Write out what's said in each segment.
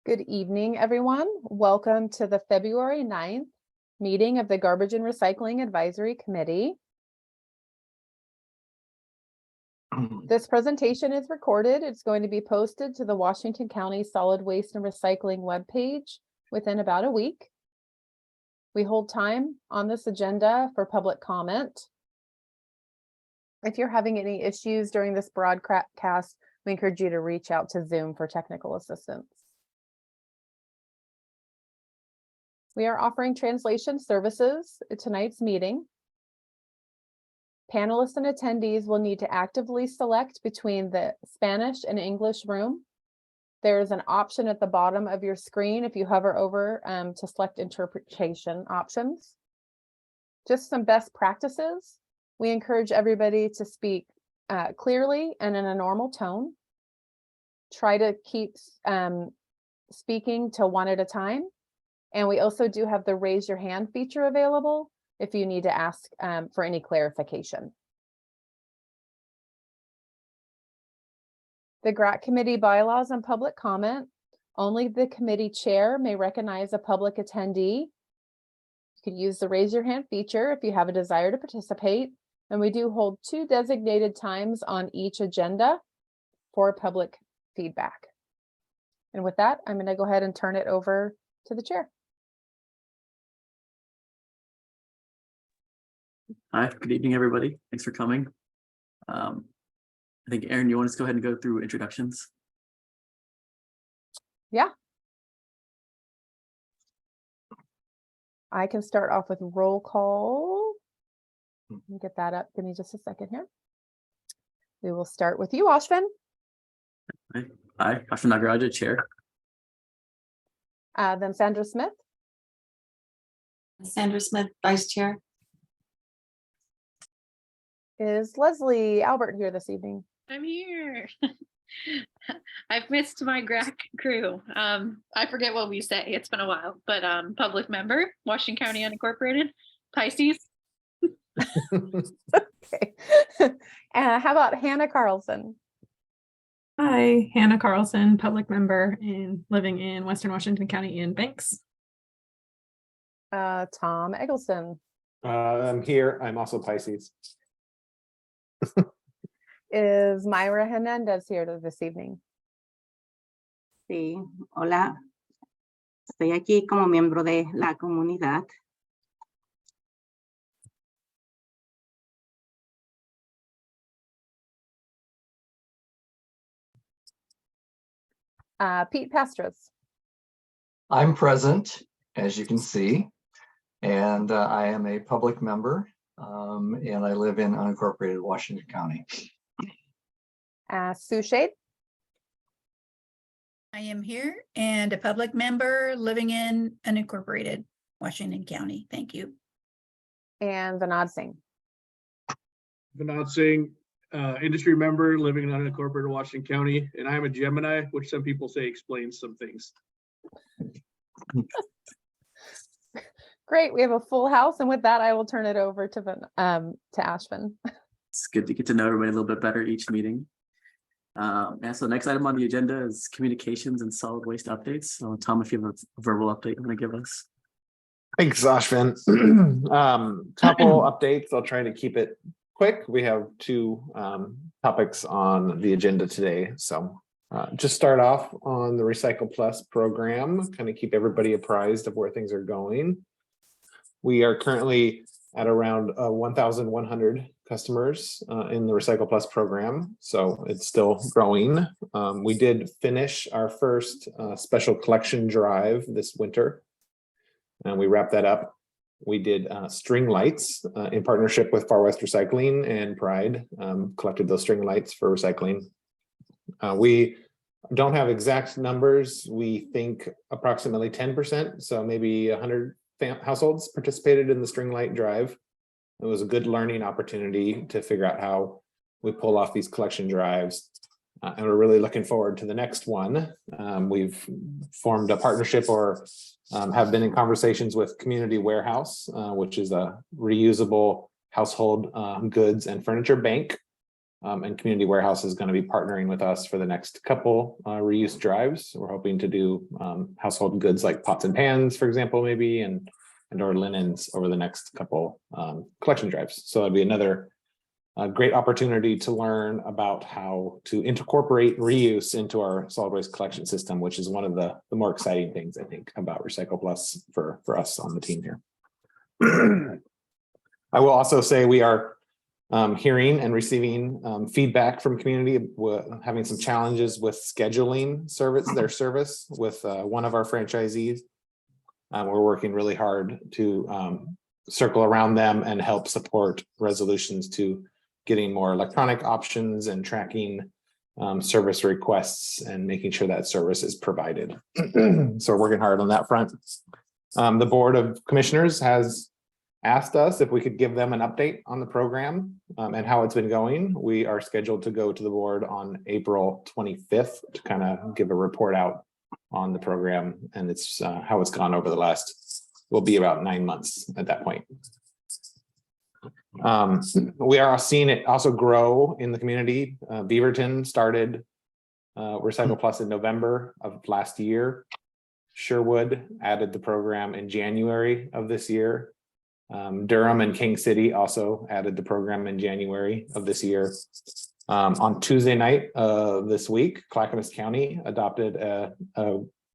Good evening, everyone. Welcome to the February 9th meeting of the Garbage and Recycling Advisory Committee. This presentation is recorded. It's going to be posted to the Washington County Solid Waste and Recycling webpage within about a week. We hold time on this agenda for public comment. If you're having any issues during this broadcast, we encourage you to reach out to Zoom for technical assistance. We are offering translation services at tonight's meeting. Panelists and attendees will need to actively select between the Spanish and English room. There is an option at the bottom of your screen if you hover over to select interpretation options. Just some best practices. We encourage everybody to speak clearly and in a normal tone. Try to keep speaking to one at a time. And we also do have the raise your hand feature available if you need to ask for any clarification. The GRAC committee bylaws and public comment. Only the committee chair may recognize a public attendee. You could use the raise your hand feature if you have a desire to participate. And we do hold 2 designated times on each agenda for public feedback. And with that, I'm going to go ahead and turn it over to the chair. Hi, good evening, everybody. Thanks for coming. I think, Aaron, you want us to go ahead and go through introductions? Yeah. I can start off with roll call. Let me get that up. Give me just a second here. We will start with you, Ashvin. Hi, Ashvin Nagaraja, Chair. Then Sandra Smith. Sandra Smith, Vice Chair. Is Leslie Albert here this evening? I'm here. I've missed my GRAC crew. I forget what we say. It's been a while, but public member, Washington County Unincorporated, Pisces. Okay. How about Hannah Carlson? Hi, Hannah Carlson, public member and living in Western Washington County in Banks. Tom Eggleston. I'm here. I'm also Pisces. Is Mayra Hernandez here this evening? Sí, hola. Estoy aquí como miembro de la comunidad. Pete Pastras. I'm present, as you can see, and I am a public member, and I live in unincorporated Washington County. Sue Shade. I am here and a public member living in unincorporated Washington County. Thank you. And Vinod Singh. Vinod Singh, industry member living in unincorporated Washington County, and I'm a Gemini, which some people say explains some things. Great, we have a full house, and with that, I will turn it over to Ashvin. It's good to get to know everybody a little bit better each meeting. And so the next item on the agenda is communications and solid waste updates. So Tom, if you have a verbal update you want to give us. Thanks, Ashvin. Couple updates. I'll try to keep it quick. We have 2 topics on the agenda today. So just start off on the Recycle Plus program, kind of keep everybody apprised of where things are going. We are currently at around 1,100 customers in the Recycle Plus program, so it's still growing. We did finish our first special collection drive this winter, and we wrapped that up. We did string lights in partnership with Far West Recycling and Pride, collected those string lights for recycling. We don't have exact numbers. We think approximately 10%, so maybe 100 households participated in the string light drive. It was a good learning opportunity to figure out how we pull off these collection drives. And we're really looking forward to the next one. We've formed a partnership or have been in conversations with Community Warehouse, which is a reusable household goods and furniture bank. And Community Warehouse is going to be partnering with us for the next couple reuse drives. We're hoping to do household goods like pots and pans, for example, maybe, and or linens over the next couple collection drives. So that'd be another great opportunity to learn about how to incorporate reuse into our solid waste collection system, which is one of the more exciting things, I think, about Recycle Plus for us on the team here. I will also say we are hearing and receiving feedback from community, having some challenges with scheduling their service with one of our franchisees. We're working really hard to circle around them and help support resolutions to getting more electronic options and tracking service requests and making sure that service is provided. So we're working hard on that front. The Board of Commissioners has asked us if we could give them an update on the program and how it's been going. We are scheduled to go to the board on April 25th to kind of give a report out on the program and it's how it's gone over the last, will be about 9 months at that point. We are seeing it also grow in the community. Beaverton started Recycle Plus in November of last year. Sherwood added the program in January of this year. Durham and King City also added the program in January of this year. On Tuesday night this week, Clackamas County adopted a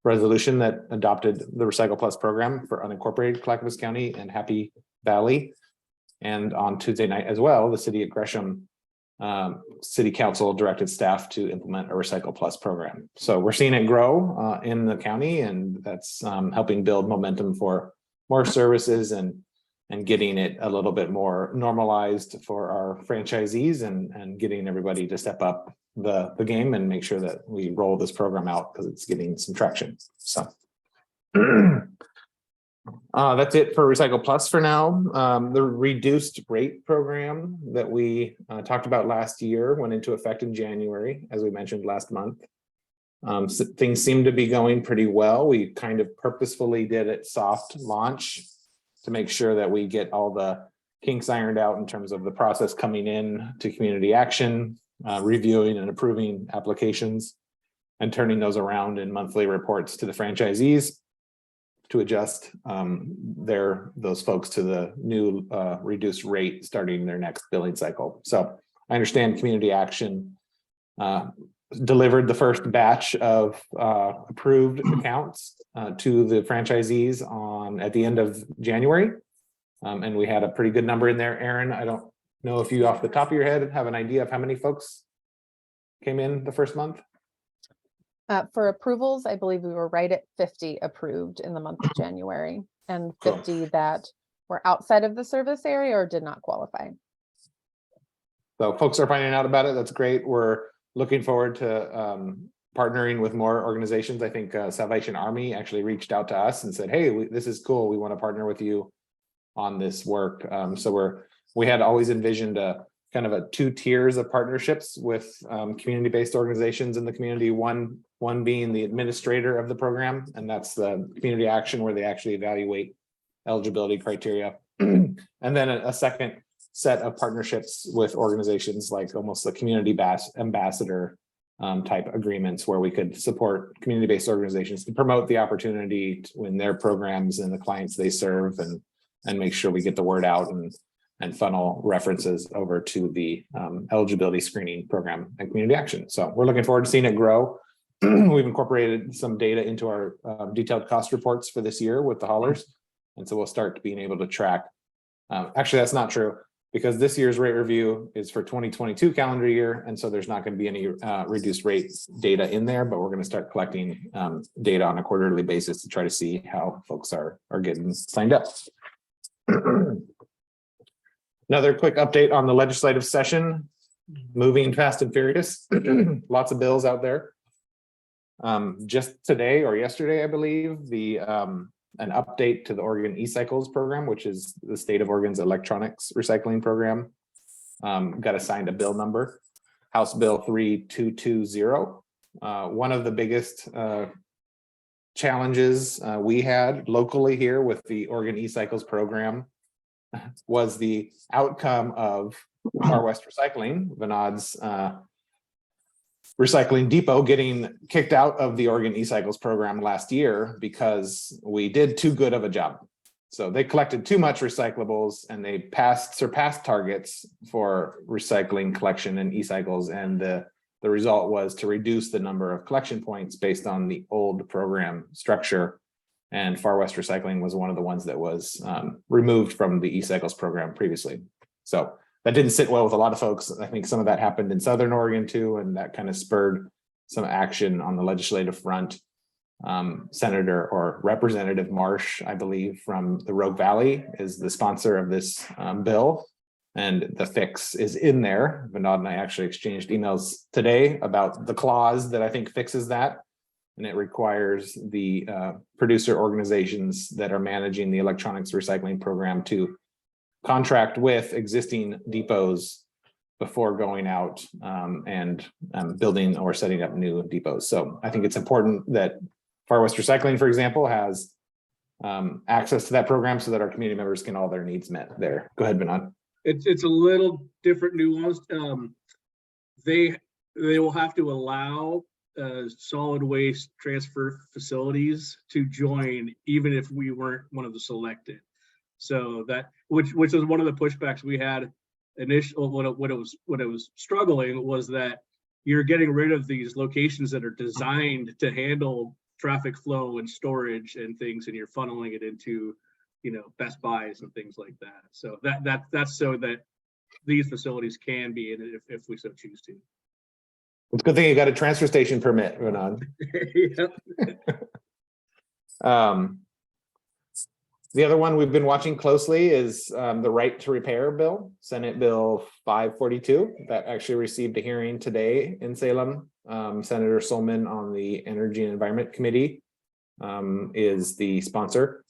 resolution that adopted the Recycle Plus program for unincorporated Clackamas County and Happy Valley. And on Tuesday night as well, the city of Gresham City Council directed staff to implement a Recycle Plus program. So we're seeing it grow in the county, and that's helping build momentum for more services and getting it a little bit more normalized for our franchisees and getting everybody to step up the game and make sure that we roll this program out because it's getting some traction. So that's it for Recycle Plus for now. The reduced rate program that we talked about last year went into effect in January, as we mentioned last month. So things seem to be going pretty well. We kind of purposefully did it soft launch to make sure that we get all the kinks ironed out in terms of the process coming in to community action, reviewing and approving applications, and turning those around in monthly reports to the franchisees to adjust those folks to the new reduced rate starting their next billing cycle. So I understand community action delivered the first batch of approved accounts to the franchisees at the end of January. And we had a pretty good number in there. Aaron, I don't know if you off the top of your head have an idea of how many folks came in the first month? For approvals, I believe we were right at 50 approved in the month of January and 50 that were outside of the service area or did not qualify. So folks are finding out about it. That's great. We're looking forward to partnering with more organizations. I think Salvation Army actually reached out to us and said, hey, this is cool. We want to partner with you on this work. So we had always envisioned a kind of a 2 tiers of partnerships with community-based organizations in the community. One being the administrator of the program, and that's the community action where they actually evaluate eligibility criteria. And then a second set of partnerships with organizations like almost the community ambassador type agreements where we could support community-based organizations to promote the opportunity in their programs and the clients they serve and make sure we get the word out and funnel references over to the eligibility screening program and community action. So we're looking forward to seeing it grow. We've incorporated some data into our detailed cost reports for this year with the haulers. And so we'll start being able to track. Actually, that's not true because this year's rate review is for 2022 calendar year. And so there's not going to be any reduced rate data in there, but we're going to start collecting data on a quarterly basis to try to see how folks are getting signed up. Another quick update on the legislative session, moving fast and furious, lots of bills out there. Just today or yesterday, I believe, an update to the Oregon eCycles program, which is the state of Oregon's electronics recycling program, got assigned a bill number, House Bill 3220. One of the biggest challenges we had locally here with the Oregon eCycles program was the outcome of Far West Recycling, Vinod's recycling depot, getting kicked out of the Oregon E-Cycles program last year because we did too good of a job. So they collected too much recyclables and they surpassed targets for recycling collection and e-cycles. And the result was to reduce the number of collection points based on the old program structure. And Far West Recycling was one of the ones that was removed from the e-cycles program previously. So that didn't sit well with a lot of folks. I think some of that happened in Southern Oregon too, and that kind of spurred some action on the legislative front. Senator or Representative Marsh, I believe, from the Rogue Valley is the sponsor of this bill, and the fix is in there. Vinod and I actually exchanged emails today about the clause that I think fixes that, and it requires the producer organizations that are managing the electronics recycling program to contract with existing depots before going out and building or setting up new depots. So I think it's important that Far West Recycling, for example, has access to that program so that our community members can all their needs met there. Go ahead, Vinod. It's a little different nuanced. They will have to allow solid waste transfer facilities to join, even if we weren't one of the selected. So that which was one of the pushbacks we had initial when it was struggling, was that you're getting rid of these locations that are designed to handle traffic flow and storage and things, and you're funneling it into, you know, Best Buys and things like that. So that's so that these facilities can be in it if we so choose to. It's a good thing you got a transfer station permit, Vinod. Yep. The other one we've been watching closely is the right to repair bill, Senate Bill 542, that actually received a hearing today in Salem. Senator Solman on the Energy and Environment Committee is the sponsor.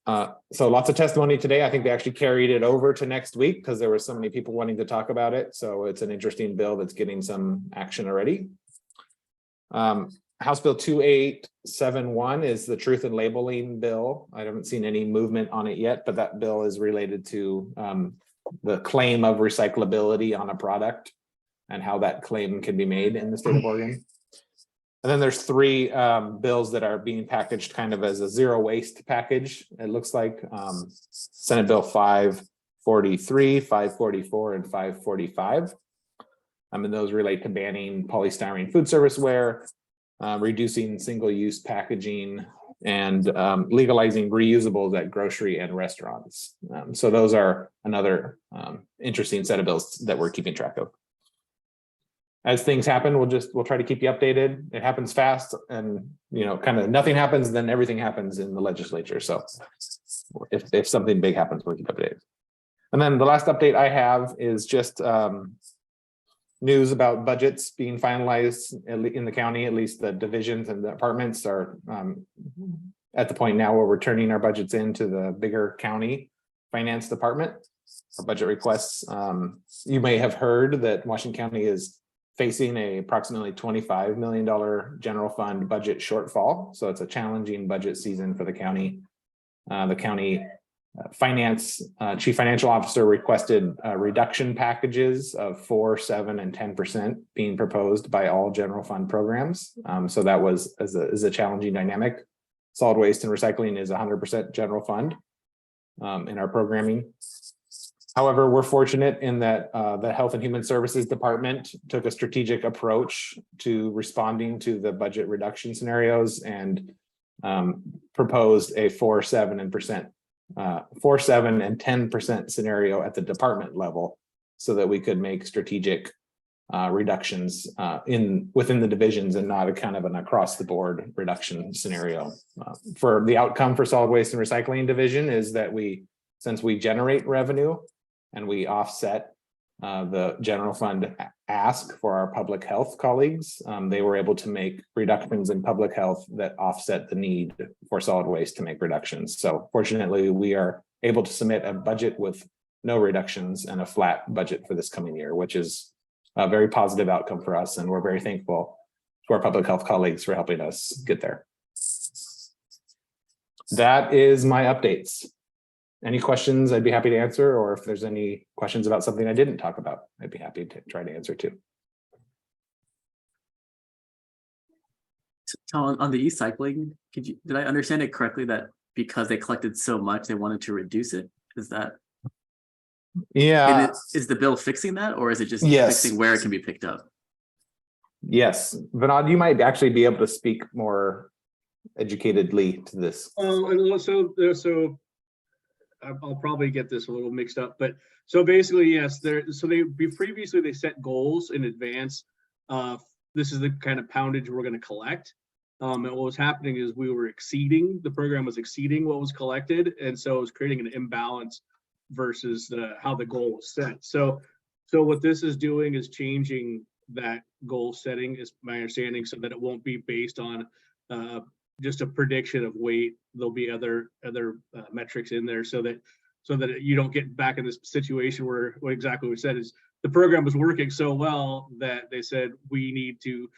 So lots of testimony today. I think they actually carried it over to next week because there were so many people wanting to talk about it. So it's an interesting bill that's getting some action already. House Bill 2871 is the truth in labeling bill. I haven't seen any movement on it yet, but that bill is related to the claim of recyclability on a product and how that claim can be made in the state of Oregon. And then there's three bills that are being packaged kind of as a zero waste package. It looks like Senate Bill 543, 544, and 545. And those relate to banning polystyrene food serviceware, reducing single-use packaging, and legalizing reusables at grocery and restaurants. So those are another interesting set of bills that we're keeping track of. As things happen, we'll try to keep you updated. It happens fast, and kind of nothing happens, then everything happens in the legislature. So if something big happens, we'll keep updated. And then the last update I have is just news about budgets being finalized in the county. At least the divisions and the departments are at the point now where we're turning our budgets into the bigger county finance department. Our budget requests. You may have heard that Washington County is facing a approximately $25 million general fund budget shortfall. So it's a challenging budget season for the county. The county chief financial officer requested reduction packages of 4%, 7%, and 10% being proposed by all general fund programs. So that is a challenging dynamic. Solid waste and recycling is 100% general fund in our programming. However, we're fortunate in that the Health and Human Services Department took a strategic approach to responding to the budget reduction scenarios and proposed a 4%, 7%, and 10% scenario at the department level, so that we could make strategic reductions within the divisions and not a kind of an across the board reduction scenario. For the outcome for solid waste and recycling division is that since we generate revenue and we offset the general fund ask for our public health colleagues, they were able to make reductions in public health that offset the need for solid waste to make reductions. So fortunately, we are able to submit a budget with no reductions and a flat budget for this coming year, which is a very positive outcome for us. And we're very thankful to our public health colleagues for helping us get there. That is my updates. any questions, I'd be happy to answer, or if there's any questions about something I didn't talk about, I'd be happy to try to answer too. So on the e-cycling, did I understand it correctly that because they collected so much, they wanted to reduce it? Is that, Yeah. and is the bill fixing that, or is it just Yes. fixing where it can be picked up? Yes, Vinod, you might actually be able to speak more educatedly to this. And so I'll probably get this a little mixed up, but so basically, yes, previously they set goals in advance. This is the kind of poundage we're going to collect. And what was happening is the program was exceeding what was collected. And so it was creating an imbalance versus how the goal was set. So what this is doing is changing that goal setting, is my understanding, so that it won't be based on just a prediction of weight. There'll be other metrics in there so that you don't get back in this situation where what exactly we said is the program was working so well that they said we need to,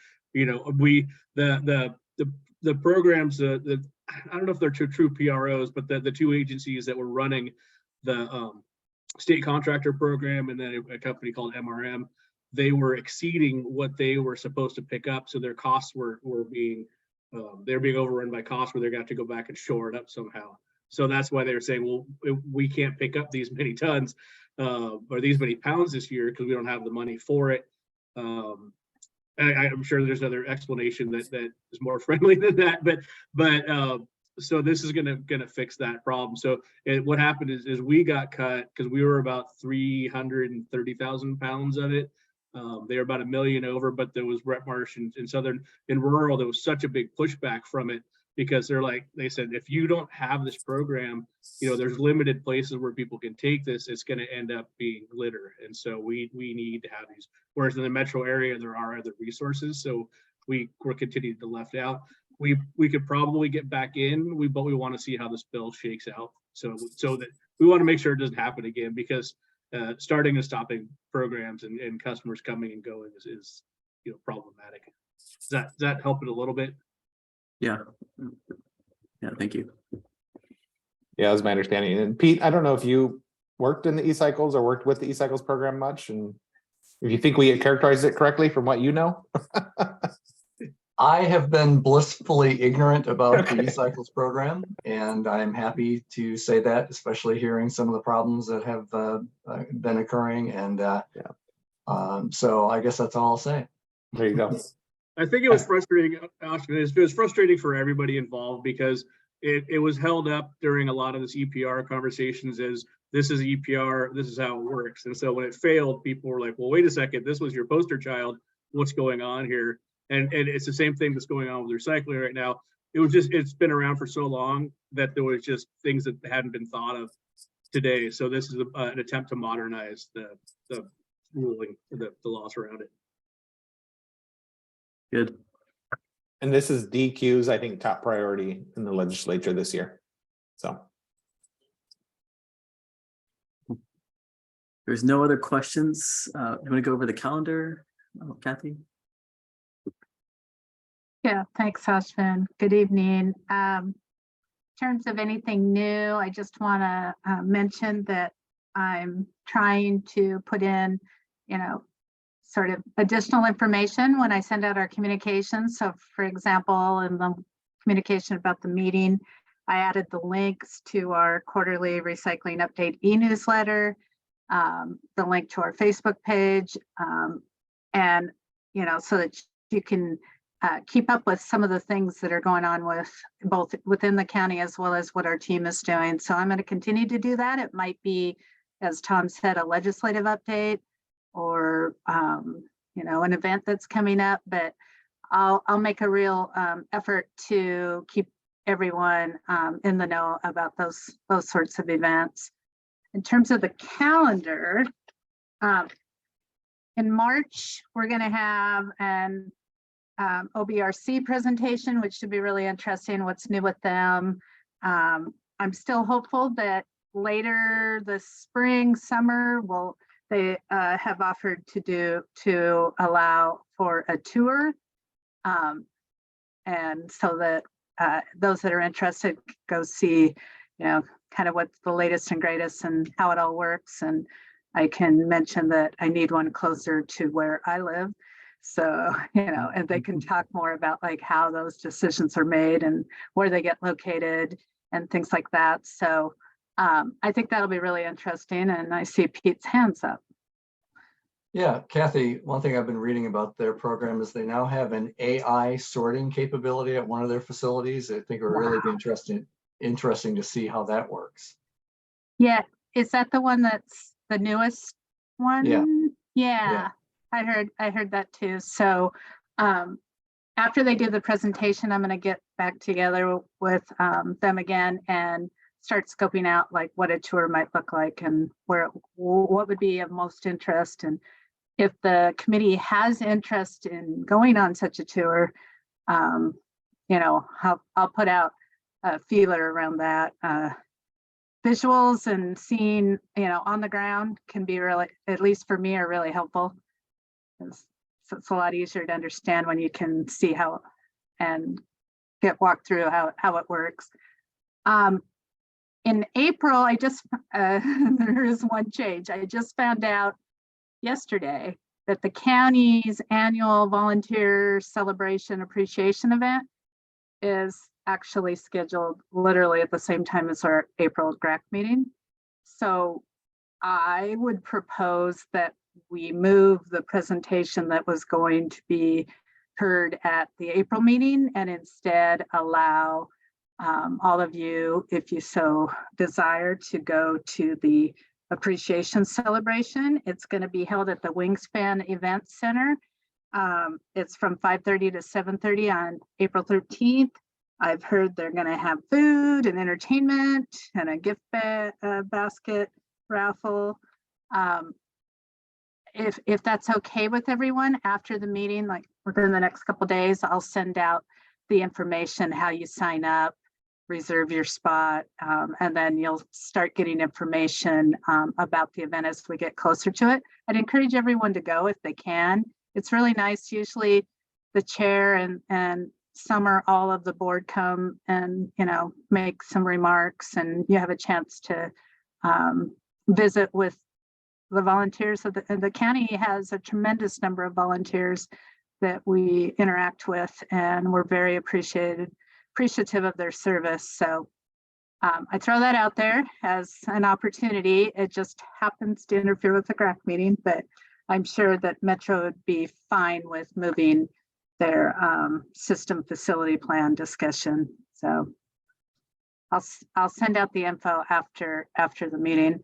the programs, I don't know if they're true PROs, but the two agencies that were running the state contractor program and then a company called MRM, they were exceeding what they were supposed to pick up. So their costs were being, they're being overrun by costs where they're going to have to go back and shore it up somehow. So that's why they were saying, well, we can't pick up these many tons or these many pounds this year because we don't have the money for it. I'm sure there's another explanation that is more friendly than that, but so this is gonna fix that problem. So what happened is we got cut because we were about 330,000 pounds of it. They were about 1 million over, but there was Rep Marsh in rural, there was such a big pushback from it because they said, if you don't have this program, there's limited places where people can take this, it's going to end up being litter. And so we need to have these, whereas in the metro area, there are other resources. So we're continuing to left out. We could probably get back in, but we want to see how this bill shakes out. So that we want to make sure it doesn't happen again, because starting and stopping programs and customers coming and going is problematic. Does that help it a little bit? Yeah. Yeah, thank you. Yeah, that's my understanding. And Pete, I don't know if you worked in the e-cycles or worked with the e-cycles program much, and if you think we characterized it correctly from what you know. I have been blissfully ignorant about Okay. the e-cycles program, and I'm happy to say that, especially hearing some of the problems that have been occurring. And so I guess that's all I'll say. There you go. I think it was frustrating, Oscar. It was frustrating for everybody involved because it was held up during a lot of this EPR conversations as this is EPR, this is how it works. And so when it failed, people were like, well, wait a second, this was your poster child. What's going on here? And it's the same thing that's going on with recycling right now. It's been around for so long that there was just things that hadn't been thought of today. So this is an attempt to modernize the ruling, the laws around it. Good. And this is DQ's, I think, top priority in the legislature this year. So. There's no other questions. You want to go over the calendar, Kathy? Yeah, thanks, Ashvin. Good evening. In terms of anything new, I just want to mention that I'm trying to put in, sort of additional information when I send out our communications. So for example, in the communication about the meeting, I added the links to our quarterly recycling update e-newsletter, the link to our Facebook page, and, so that you can keep up with some of the things that are going on with both within the county as well as what our team is doing. So I'm going to continue to do that. It might be, as Tom said, a legislative update or, an event that's coming up, but I'll make a real effort to keep everyone in the know about those sorts of events. In terms of the calendar, in March, we're going to have an OBRC presentation, which should be really interesting, what's new with them. I'm still hopeful that later this spring, summer, they have offered to allow for a tour. And so that those that are interested go see, kind kind of what's the latest and greatest and how it all works. And I can mention that I need one closer to where I live. So, and they can talk more about like how those decisions are made and where they get located and things like that. So I think that'll be really interesting. And I see Pete's hands up. Yeah, Kathy, one thing I've been reading about their program is they now have an AI sorting capability at one of their facilities. I think it would really be interesting to see how that works. Yeah, is that the one that's the newest one? Yeah. I heard that too. So after they do the presentation, I'm going to get back together with them again and start scoping out like what a tour might look like and what would be of most interest. And if the committee has interest in going on such a tour, I'll put out a feeler around that. Visuals and seeing, on the ground can be really, at least for me, are really helpful. It's a lot easier to understand when you can see how and walk through how it works. In April, I just, there is one change. I just found out yesterday that the county's annual volunteer celebration appreciation event is actually scheduled literally at the same time as our April GRAC meeting. So I would propose that we move the presentation that was going to be heard at the April meeting and instead allow all of you, if you so desire, to go to the appreciation celebration. It's going to be held at the Wingspan Event Center. It's from 5:30 to 7:30 on April 13th. I've heard they're going to have food and entertainment and a gift basket raffle. If that's okay with everyone, after the meeting, like within the next couple of days, I'll send out the information, how you sign up, reserve your spot, and then you'll start getting information about the event as we get closer to it. I'd encourage everyone to go if they can. It's really nice. Usually the chair and some or all of the board come and, make some remarks, and you have a chance to visit with the volunteers. And the county has a tremendous number of volunteers that we interact with, and we're very appreciative of their service. So I throw that out there as an opportunity. It just happens to interfere with the GRAC meeting, but I'm sure that Metro would be fine with moving their system facility plan discussion. So I'll send out the info after the meeting.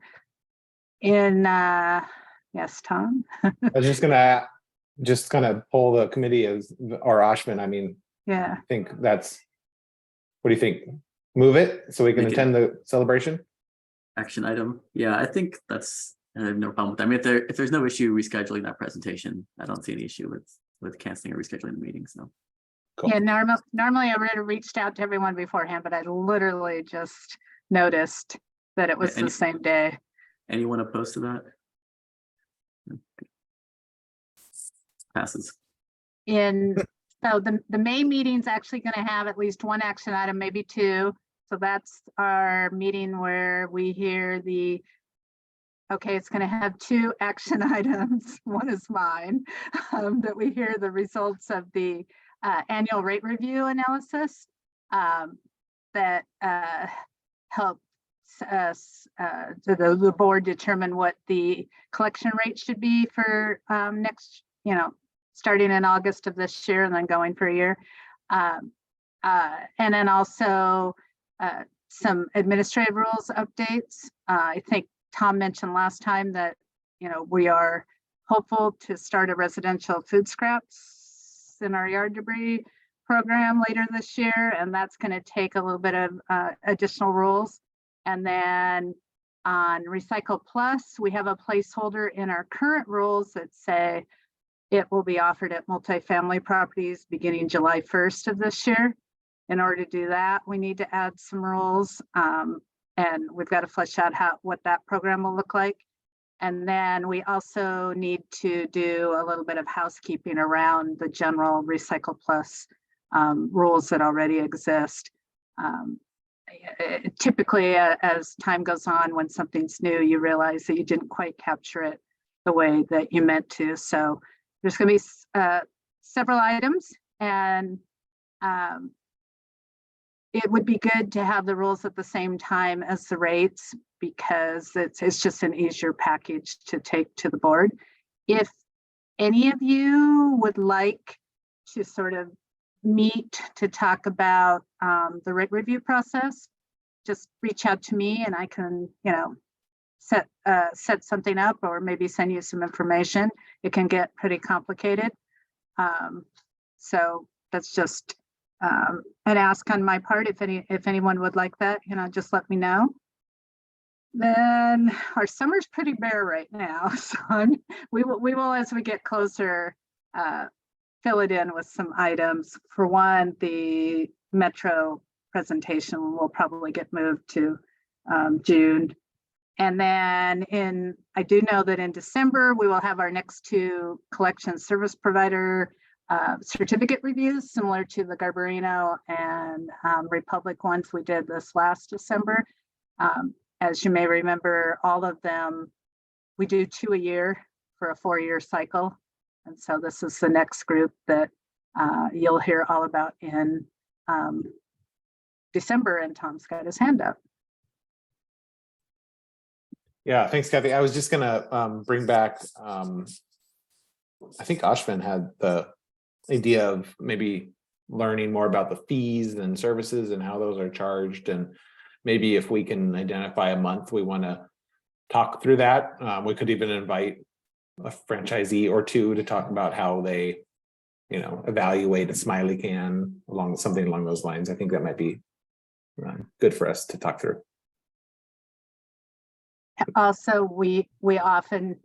Yes, Tom? I was just gonna pull the committee or Ashvin. I mean, Yeah. I think that's, what do you think? Move it so we can Make it- attend the celebration? Action item. Yeah, I think I have no problem with that. I mean, if there's no issue rescheduling that presentation, I don't see any issue with canceling or rescheduling the meeting. So Cool. Yeah, normally I would have reached out to everyone beforehand, but I literally just noticed that it was and- the same day. anyone opposed to that? Passes. So the May meeting's actually going to have at least one action item, maybe two. So that's our meeting where we hear it's going to have two action items. One is mine, that we hear the results of the annual rate review analysis that helps us, the board, determine what the collection rate should be for next, starting in August of this year and then going for a year. And then also some administrative rules updates. I think Tom mentioned last time that, we are hopeful to start a residential food scraps in our yard debris program later this year. And that's going to take a little bit of additional rules. And then on Recycle Plus, we have a placeholder in our current rules that say it will be offered at multifamily properties beginning July 1st of this year. In order to do that, we need to add some rules, and we've got to flesh out what that program will look like. And then we also need to do a little bit of housekeeping around the general Recycle Plus rules that already exist. typically, as time goes on, when something's new, you realize that you didn't quite capture it the way that you meant to. So there's going to be several items, and it would be good to have the rules at the same time as the rates, because it's just an easier package to take to the board. If any of you would like to sort of meet to talk about the rate review process, just reach out to me and I can, set something up, or maybe send you some information. It can get pretty complicated. So that's just an ask on my part. If anyone would like that, just let me know. Then our summer's pretty bare right now, so we will as we get closer fill it in with some items. For one, the Metro presentation will probably get moved to June. And then I do know that in December, we will have our next 2 collection service provider certificate reviews, similar to the Garbarino and Republic ones we did this last December. As you may remember, all of them, we do 2 a year for a 4-year cycle. And so this is the next group that you'll hear all about in December, and Tom's got his hand up. Yeah, thanks, Kathy. I was just gonna bring back, I think Ashvin had the idea of maybe learning more about the fees and services and how those are charged. And maybe if we can identify a month we want to talk through that. We could even invite a franchisee or 2 to talk about how they, evaluate a Smiley can, something along those lines. I think that might be good for us to talk through. Also, we often,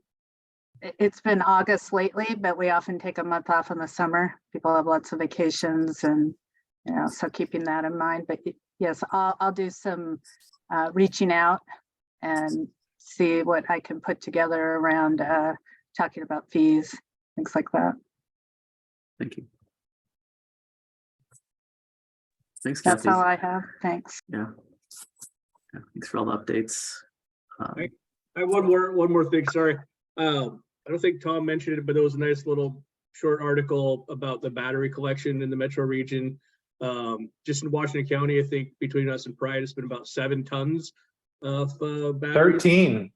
it's been August lately, but we often take a month off in the summer. People have lots of vacations, and so keeping that in mind. But yes, I'll do some reaching out and see what I can put together around talking about fees, things like that. Thank you. Thanks, That's Kathy. all I have. Thanks. Yeah. Thanks for all the updates. I have one more thing. Sorry. I don't think Tom mentioned it, but there was a nice little short article about the battery collection in the metro region. Just in Washington County, I think between us and Pride, it's been about 7 tons of batteries. 13.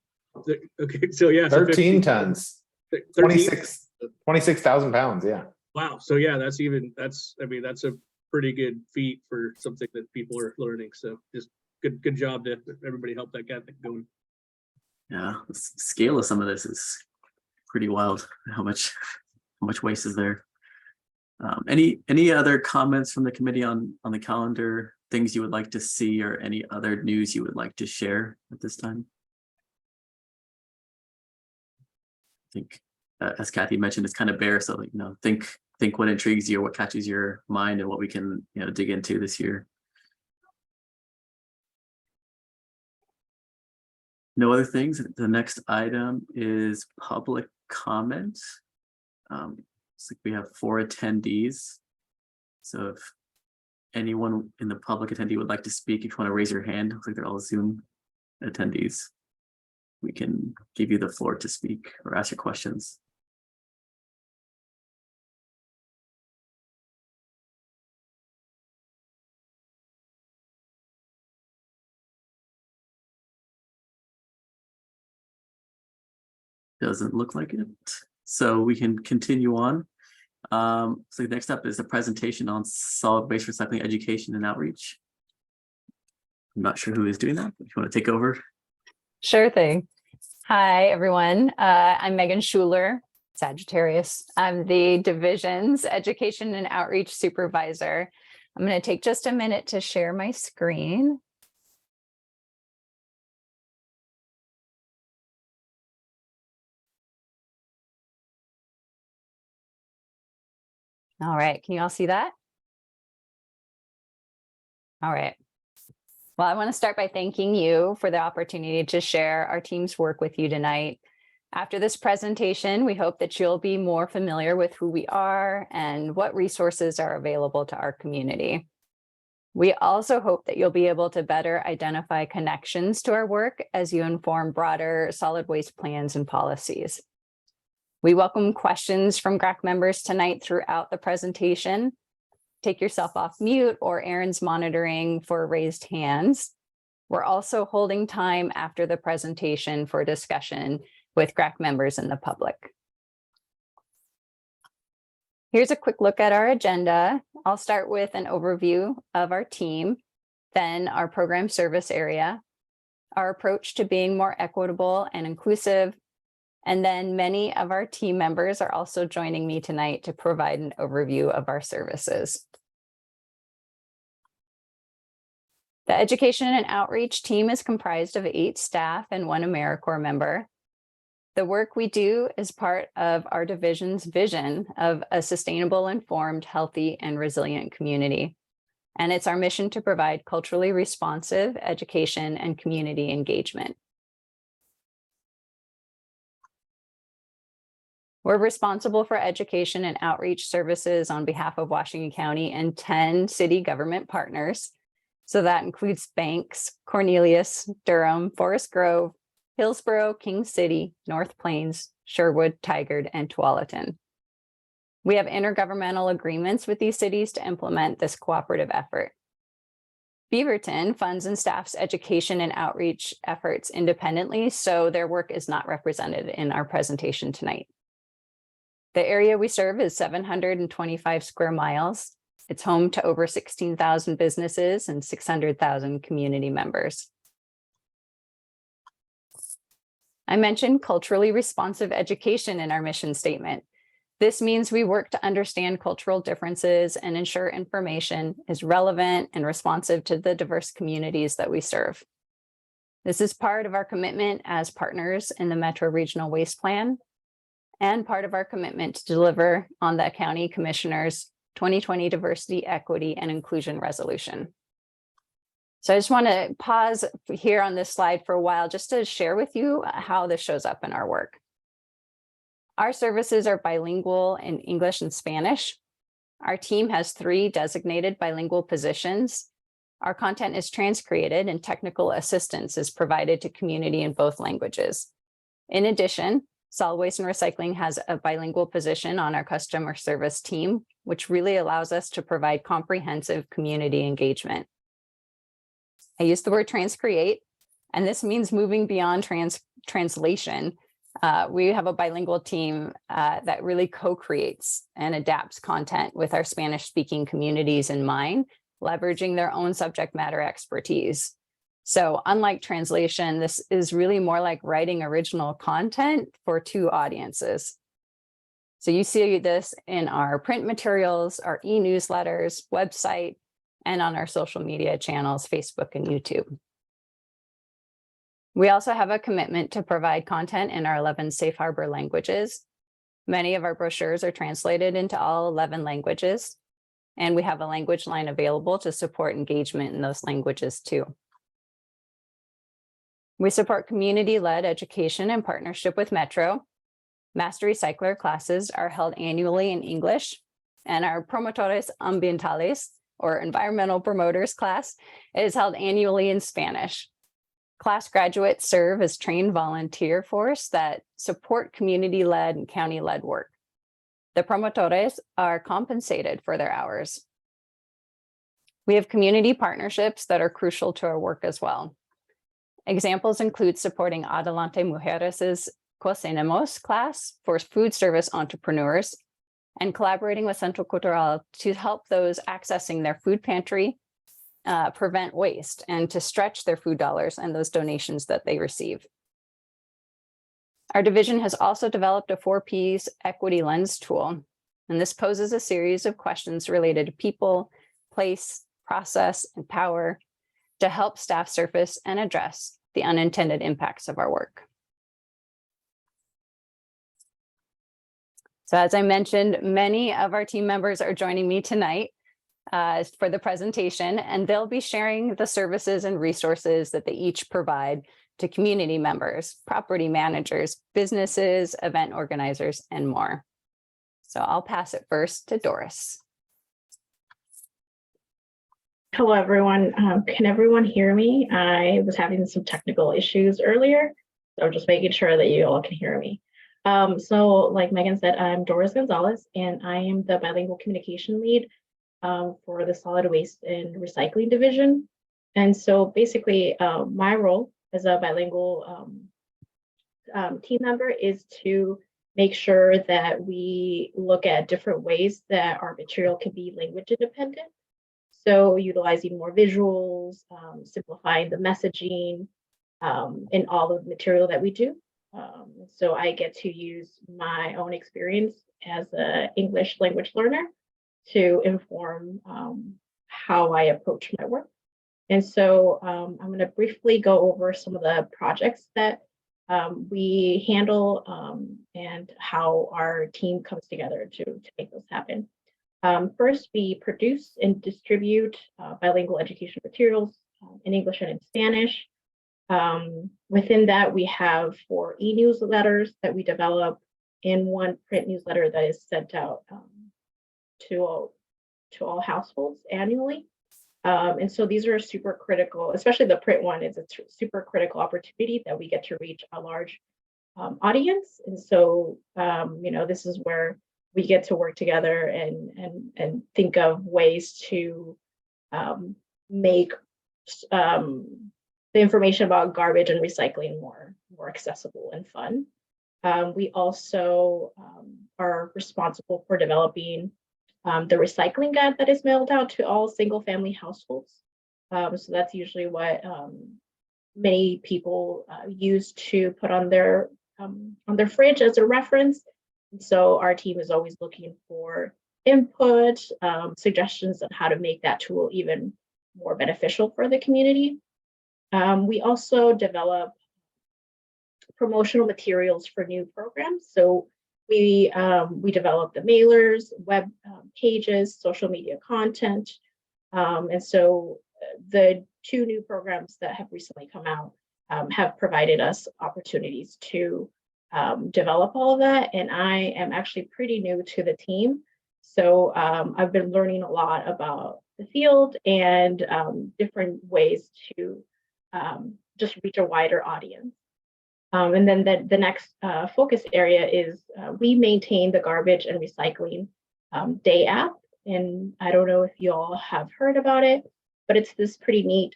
Okay, so yeah. 13 tons. 26,000 pounds. Yeah. Wow. So yeah, that's a pretty good feat for something that people are learning. So just good job to everybody help that get going. Yeah, the scale of some of this is pretty wild. How much waste is there? Any other comments from the committee on the calendar, things you would like to see, or any other news you would like to share at this time? I think, as Kathy mentioned, it's kind of bare. So, think what intrigues you, what catches your mind, and what we can, dig into this year. No other things. The next item is public comment. Looks like we have 4 attendees. So if anyone in the public attendee would like to speak, if you want to raise your hand, looks like they're all Zoom attendees. We can give you the floor to speak or ask your questions. Doesn't look like it. So we can continue on. So next up is the presentation on solid waste recycling education and outreach. I'm not sure who is doing that, but if you want to take over. Sure thing. Hi, everyone. I'm Megan Schuler, Sagittarius. I'm the division's education and outreach supervisor. I'm going to take just a minute to share my screen. All right, can you all see that? All right. Well, I want to start by thanking you for the opportunity to share our team's work with you tonight. After this presentation, we hope that you'll be more familiar with who we are and what resources are available to our community. We also hope that you'll be able to better identify connections to our work as you inform broader solid waste plans and policies. We welcome questions from GRAC members tonight throughout the presentation. Take yourself off mute, or Erin's monitoring for raised hands. We're also holding time after the presentation for discussion with GRAC members and the public. Here's a quick look at our agenda. I'll start with an overview of our team, then our program service area, our approach to being more equitable and inclusive, and then many of our team members are also joining me tonight to provide an overview of our services. The education and outreach team is comprised of 8 staff and 1 AmeriCorps member. The work we do is part of our division's vision of a sustainable, informed, healthy, and resilient community. And it's our mission to provide culturally responsive education and community engagement. We're responsible for education and outreach services on behalf of Washington County and 10 city government partners. So that includes Banks, Cornelius, Durham, Forest Grove, Hillsborough, King City, North Plains, Sherwood, Tigard, and Tualatin. We have intergovernmental agreements with these cities to implement this cooperative effort. Beaverton funds and staffs education and outreach efforts independently, so their work is not represented in our presentation tonight. The area we serve is 725 square miles. It's home to over 16,000 businesses and 600,000 community members. I mentioned culturally responsive education in our mission statement. This means we work to understand cultural differences and ensure information is relevant and responsive to the diverse communities that we serve. This is part of our commitment as partners in the Metro Regional Waste Plan and part of our commitment to deliver on the County Commissioner's 2020 Diversity, Equity, and Inclusion Resolution. So I just want to pause here on this slide for a while just to share with you how this shows up in our work. Our services are bilingual in English and Spanish. Our team has 3 designated bilingual positions. Our content is transcreated and technical assistance is provided to community in both languages. In addition, Solid Waste and Recycling has a bilingual position on our customer service team, which really allows us to provide comprehensive community engagement. I use the word transcreate, and this means moving beyond translation. We have a bilingual team that really co-creates and adapts content with our Spanish-speaking communities in mind, leveraging their own subject matter expertise. So unlike translation, this is really more like writing original content for 2 audiences. So you see this in our print materials, our e-newsletters, website, and on our social media channels, Facebook and YouTube. We also have a commitment to provide content in our 11 safe harbor languages. Many of our brochures are translated into all 11 languages, and we have a language line available to support engagement in those languages too. We support community-led education in partnership with Metro. Master Recycler classes are held annually in English, and our Promotores Ambientales, or Environmental Promoters class, is held annually in Spanish. Class graduates serve as trained volunteer force that support community-led and county-led work. The Promotores are compensated for their hours. We have community partnerships that are crucial to our work as well. Examples include supporting Adelante Mujeres' Cocinemos class for food service entrepreneurs, and collaborating with Centro Cultural to help those accessing their food pantry prevent waste and to stretch their food dollars and those donations that they receive. Our division has also developed a 4Ps equity lens tool, and this poses a series of questions related to people, place, process, and power to help staff surface and address the unintended impacts of our work. So as I mentioned, many of our team members are joining me tonight for the presentation, and they'll be sharing the services and resources that they each provide to community members, property managers, businesses, event organizers, and more. So I'll pass it first to Doris. Hello, everyone. Can everyone hear me? I was having some technical issues earlier, so I'm just making sure that you all can hear me. So like Megan said, I'm Doris Gonzalez, and I am the bilingual communication lead for the solid waste and recycling division. And so basically, my role as a bilingual team member is to make sure that we look at different ways that our material can be language independent. So utilizing more visuals, simplifying the messaging, in all of the material that we do. So I get to use my own experience as an English language learner to inform how I approach my work. And so I'm going to briefly go over some of the projects that we handle and how our team comes together to make those happen. First, we produce and distribute bilingual education materials in English and in Spanish. Within that, we have 4 e-newsletters that we develop and 1 print newsletter that is sent out to all households annually. And so these are super critical, especially the print one is a super critical opportunity that we get to reach a large audience. And so, this is where we get to work together and think of ways to make the information about garbage and recycling more accessible and fun. We also are responsible for developing the recycling guide that is mailed out to all single family households. So that's usually what many people use to put on their fridge as a reference. And so our team is always looking for input, suggestions on how to make that tool even more beneficial for the community. We also develop promotional materials for new programs. So we develop the mailers, web pages, social media content. And so the 2 new programs that have recently come out have provided us opportunities to develop all of that. And I am actually pretty new to the team. So I've been learning a lot about the field and different ways to just reach a wider audience. And then the next focus area is we maintain the garbage and recycling day app. And I don't know if you all have heard about it, but it's this pretty neat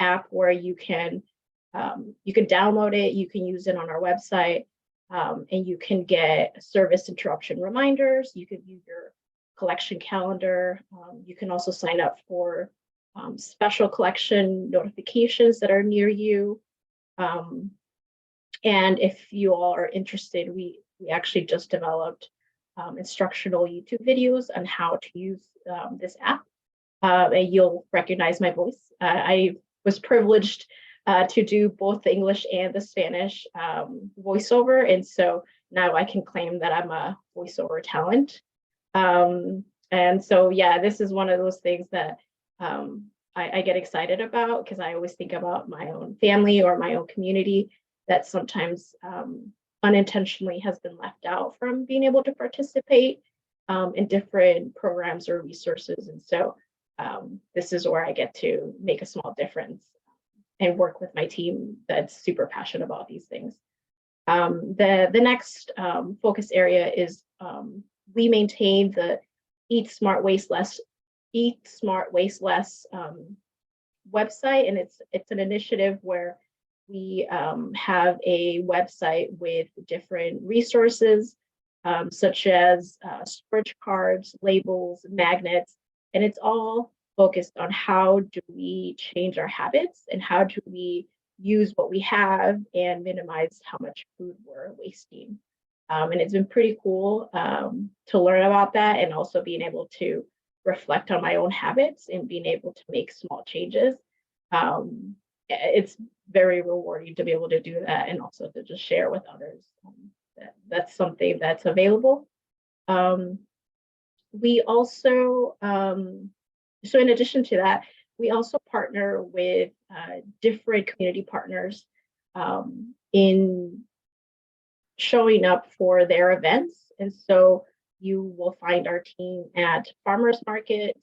app where you can download it, you can use it on our website, and you can get service interruption reminders. You can view your collection calendar. You can also sign up for special collection notifications that are near you. And if you all are interested, we actually just developed instructional YouTube videos on how to use this app. And you'll recognize my voice. I was privileged to do both the English and the Spanish voiceover. And so now I can claim that I'm a voiceover talent. And so, yeah, this is one of those things that I get excited about because I always think about my own family or my own community that sometimes unintentionally has been left out from being able to participate in different programs or resources. And so this is where I get to make a small difference and work with my team that's super passionate about these things. The next focus area is we maintain the Eat Smart Waste Less website, and it's an initiative where we have a website with different resources such as storage cards, labels, magnets, and it's all focused on how do we change our habits and how do we use what we have and minimize how much food we're wasting. And it's been pretty cool to learn about that and also being able to reflect on my own habits and being able to make small changes. It's very rewarding to be able to do that and also to just share with others. That's something that's available. We also, so in addition to that, we also partner with different community partners in showing up for their events. And so you will find our team at farmers markets,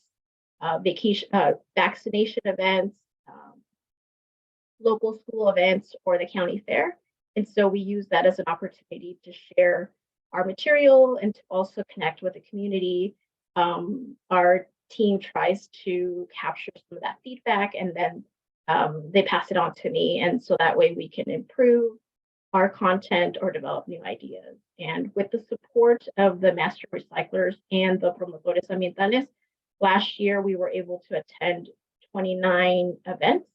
vaccination events, local school events, or the county fair. And so we use that as an opportunity to share our material and to also connect with the community. Our team tries to capture some of that feedback, and then they pass it on to me. And so that way we can improve our content or develop new ideas. And with the support of the master recyclers and the promotores ambientales, last year we were able to attend 29 events,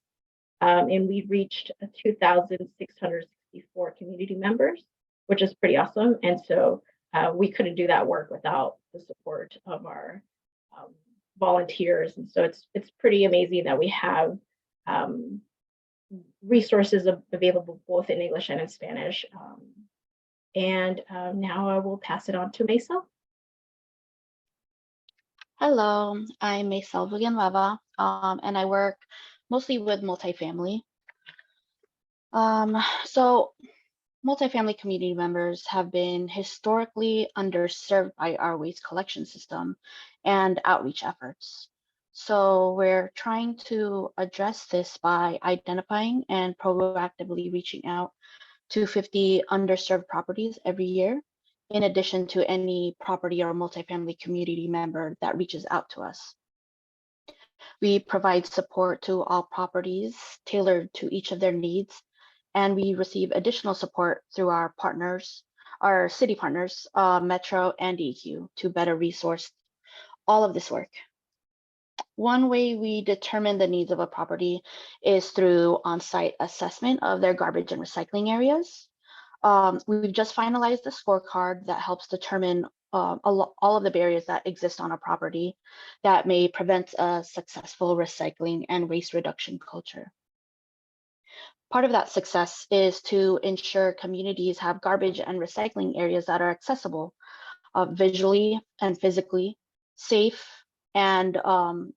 and we reached 2,664 community members, which is pretty awesome. And so we couldn't do that work without the support of our volunteers. And so it's pretty amazing that we have resources available both in English and in Spanish. Now I will pass it on to Maisel. Hello, I'm Maisel Villanueva, and I work mostly with multifamily. So multifamily community members have been historically underserved by our waste collection system and outreach efforts. So we're trying to address this by identifying and proactively reaching out to 50 underserved properties every year, in addition to any property or multifamily community member that reaches out to us. We provide support to all properties tailored to each of their needs, and we receive additional support through our partners, our city partners, Metro and DEQ, to better resource all of this work. One way we determine the needs of a property is through on-site assessment of their garbage and recycling areas. We've just finalized the scorecard that helps determine all of the barriers that exist on a property that may prevent a successful recycling and waste reduction culture. Part of that success is to ensure communities have garbage and recycling areas that are accessible, visually and physically, safe, and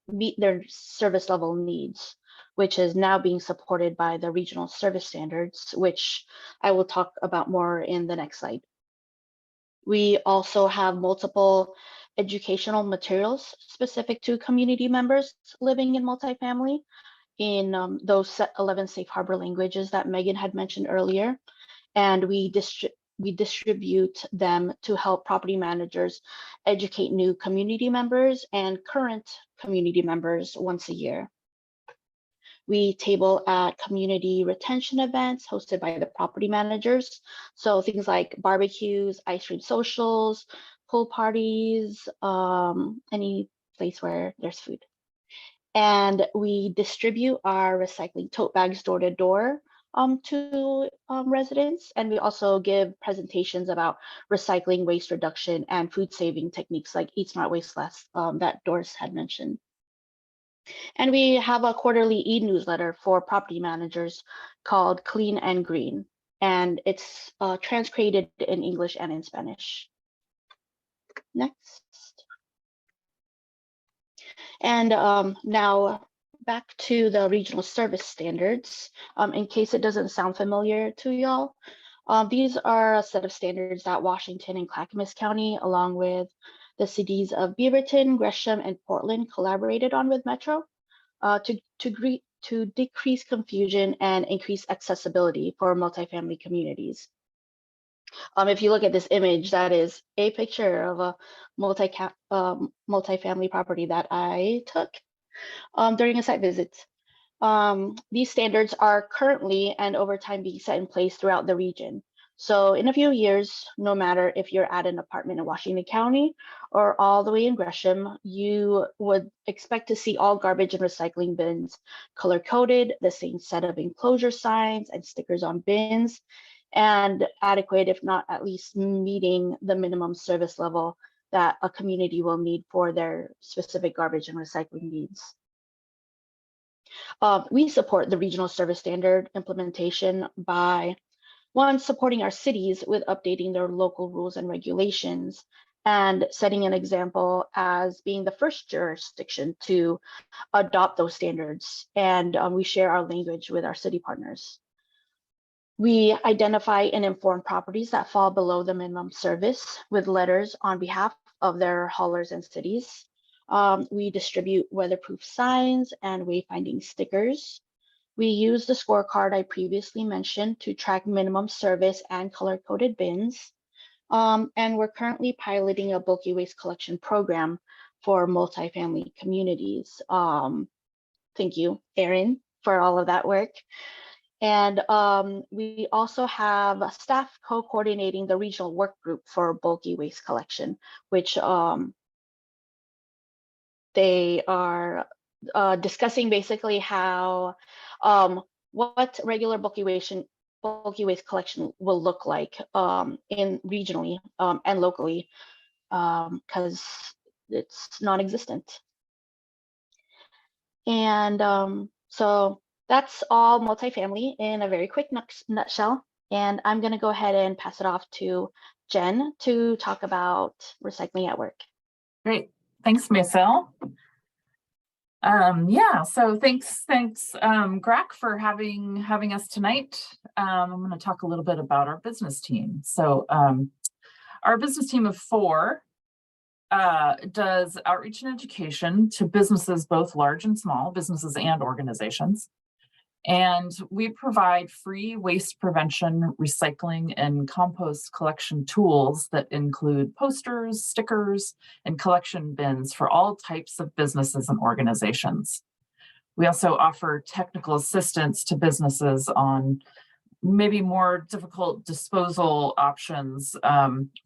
meet their service level needs, which is now being supported by the regional service standards, which I will talk about more in the next slide. We also have multiple educational materials specific to community members living in multifamily in those 11 safe harbor languages that Megan had mentioned earlier. And we distribute them to help property managers educate new community members and current community members once a year. We table at community retention events hosted by the property managers. So things like barbecues, ice cream socials, pool parties, any place where there's food. And we distribute our recycling tote bags door to door to residents. And we also give presentations about recycling, waste reduction, and food saving techniques like Eat Smart, Waste Less that Doris had mentioned. And we have a quarterly e-newsletter for property managers called Clean and Green, and it's transcribed in English and in Spanish. Next. And now back to the regional service standards. In case it doesn't sound familiar to y'all, these are a set of standards that Washington and Clackamas County, along with the cities of Beaverton, Gresham, and Portland collaborated on with Metro to decrease confusion and increase accessibility for multifamily communities. If you look at this image, that is a picture of a multifamily property that I took during a site visit. These standards are currently and over time being set in place throughout the region. So in a few years, no matter if you're at an apartment in Washington County or all the way in Gresham, you would expect to see all garbage and recycling bins color-coded, the same set of enclosure signs and stickers on bins, and adequate, if not at least meeting the minimum service level that a community will need for their specific garbage and recycling needs. We support the regional service standard implementation by, one, supporting our cities with updating their local rules and regulations and setting an example as being the first jurisdiction to adopt those standards. And we share our language with our city partners. We identify and inform properties that fall below the minimum service with letters on behalf of their haulers and cities. We distribute weatherproof signs and wayfinding stickers. We use the scorecard I previously mentioned to track minimum service and color-coded bins. And we're currently piloting a bulky waste collection program for multifamily communities. Thank you, Erin, for all of that work. And we also have staff co-coordinating the regional work group for bulky waste collection, which they are discussing basically how what regular bulky waste collection will look like in regionally and locally, because it's non-existent. And so that's all multifamily in a very quick nutshell. And I'm going to go ahead and pass it off to Jen to talk about recycling at work. Great. Thanks, Maisel. Yeah, so thanks, GRAC, for having us tonight. I'm going to talk a little bit about our business team. So our business team of 4 does outreach and education to businesses, both large and small, businesses and organizations. And we provide free waste prevention, recycling, and compost collection tools that include posters, stickers, and collection bins for all types of businesses and organizations. We also offer technical assistance to businesses on maybe more difficult disposal options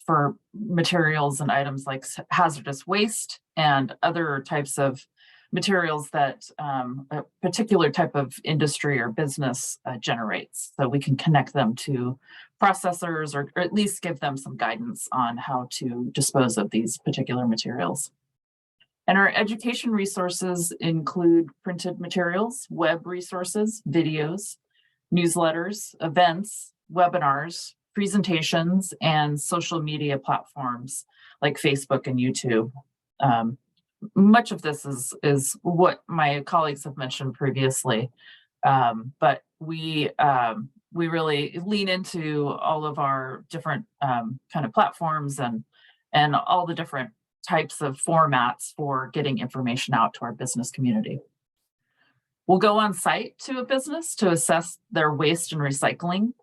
for materials and items like hazardous waste and other types of materials that a particular type of industry or business generates. So we can connect them to processors or at least give them some guidance on how to dispose of these particular materials. And our education resources include printed materials, web resources, videos, newsletters, events, webinars, presentations, and social media platforms like Facebook and YouTube. Much of this is what my colleagues have mentioned previously, but we really lean into all of our different kind of platforms and all the different types of formats for getting information out to our business community. We'll go on site to a business to assess their waste and recycling.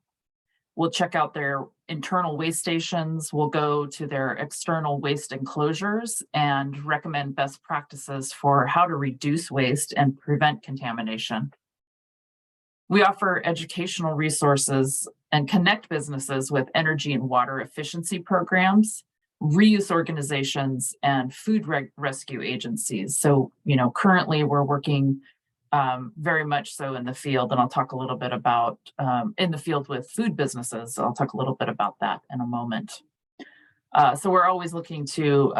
We'll check out their internal waste stations. We'll go to their external waste enclosures and recommend best practices for how to reduce waste and prevent contamination. We offer educational resources and connect businesses with energy and water efficiency programs, reuse organizations, and food rescue agencies. So, currently we're working very much so in the field, and I'll talk a little bit about in the field with food businesses. I'll talk a little bit about that in a moment. So we're always looking to,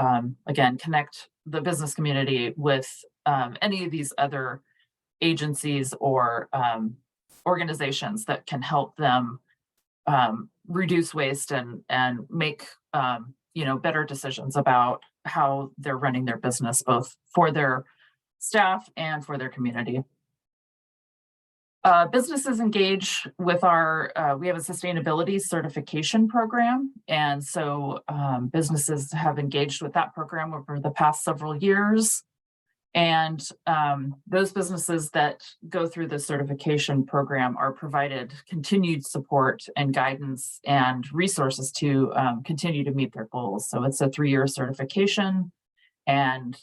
again, connect the business community with any of these other agencies or organizations that can help them reduce waste and make better decisions about how they're running their business, both for their staff and for their community. Businesses engage with we have a sustainability certification program. And so businesses have engaged with that program over the past several years. And those businesses that go through the certification program are provided continued support and guidance and resources to continue to meet their goals. So it's a 3-year certification. And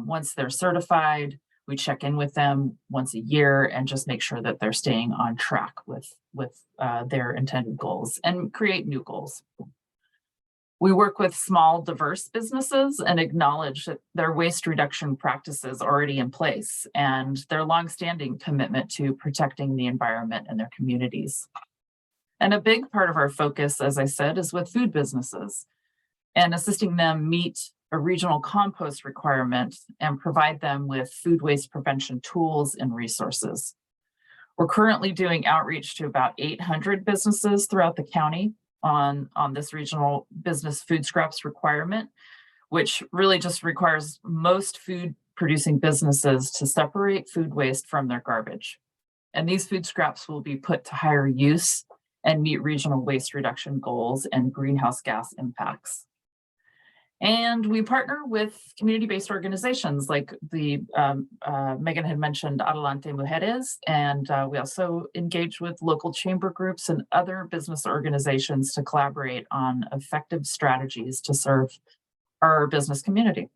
once they're certified, we check in with them once a year and just make sure that they're staying on track with their intended goals and create new goals. We work with small, diverse businesses and acknowledge that their waste reduction practices already in place and their longstanding commitment to protecting the environment and their communities. And a big part of our focus, as I said, is with food businesses and assisting them meet a regional compost requirement and provide them with food waste prevention tools and resources. We're currently doing outreach to about 800 businesses throughout the county on this regional business food scraps requirement, which really just requires most food producing businesses to separate food waste from their garbage. And these food scraps will be put to higher use and meet regional waste reduction goals and greenhouse gas impacts. And we partner with community-based organizations like the Megan had mentioned Adelante Mujeres, and we also engage with local chamber groups and other business organizations to collaborate on effective strategies to serve our business community.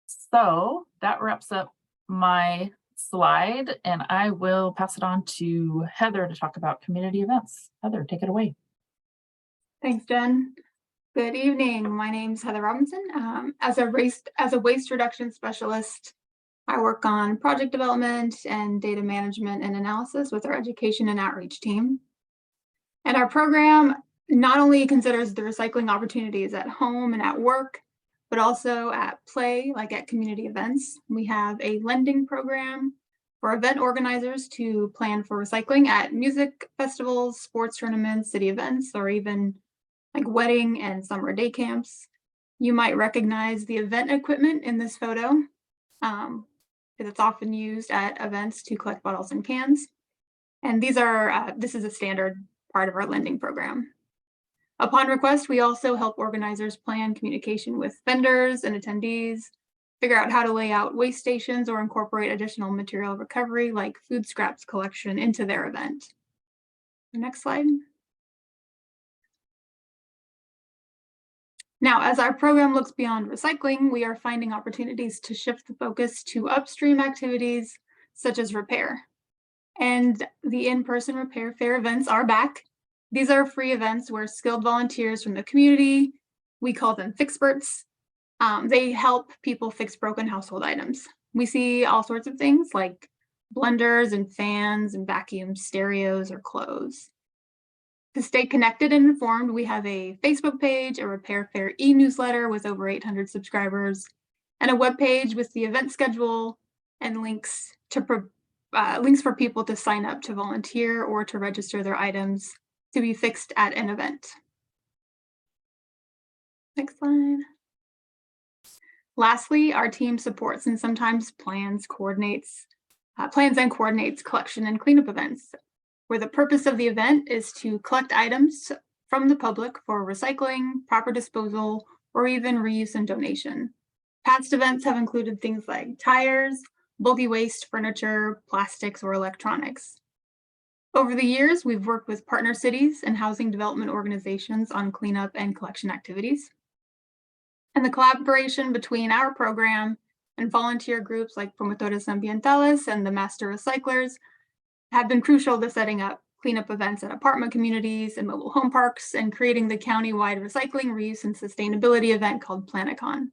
So that wraps up my slide, and I will pass it on to Heather to talk about community events. Heather, take it away. Thanks, Jen. Good evening. My name's Heather Robinson. As a waste reduction specialist, I work on project development and data management and analysis with our education and outreach team. And our program not only considers the recycling opportunities at home and at work, but also at play, like at community events. We have a lending program for event organizers to plan for recycling at music festivals, sports tournaments, city events, or even like wedding and summer day camps. You might recognize the event equipment in this photo, because it's often used at events to collect bottles and cans. And this is a standard part of our lending program. Upon request, we also help organizers plan communication with vendors and attendees, figure out how to lay out waste stations or incorporate additional material recovery like food scraps collection into their event. Next slide. Now, as our program looks beyond recycling, we are finding opportunities to shift the focus to upstream activities such as repair. And the in-person repair fair events are back. These are free events where skilled volunteers from the community, we call them Fixperts, they help people fix broken household items. We see all sorts of things like blenders and fans and vacuums, stereos, or clothes. To stay connected and informed, we have a Facebook page, a Repair Fair e-newsletter with over 800 subscribers, and a web page with the event schedule and links for people to sign up to volunteer or to register their items to be fixed at an event. Next slide. Lastly, our team supports and sometimes plans and coordinates collection and cleanup events, where the purpose of the event is to collect items from the public for recycling, proper disposal, or even reuse and donation. Past events have included things like tires, bulky waste, furniture, plastics, or electronics. Over the years, we've worked with partner cities and housing development organizations on cleanup and collection activities. And the collaboration between our program and volunteer groups like Promotores Ambientales and the Master Recyclers have been crucial to setting up cleanup events at apartment communities and mobile home parks and creating the county-wide recycling, reuse, and sustainability event called PlanetCon.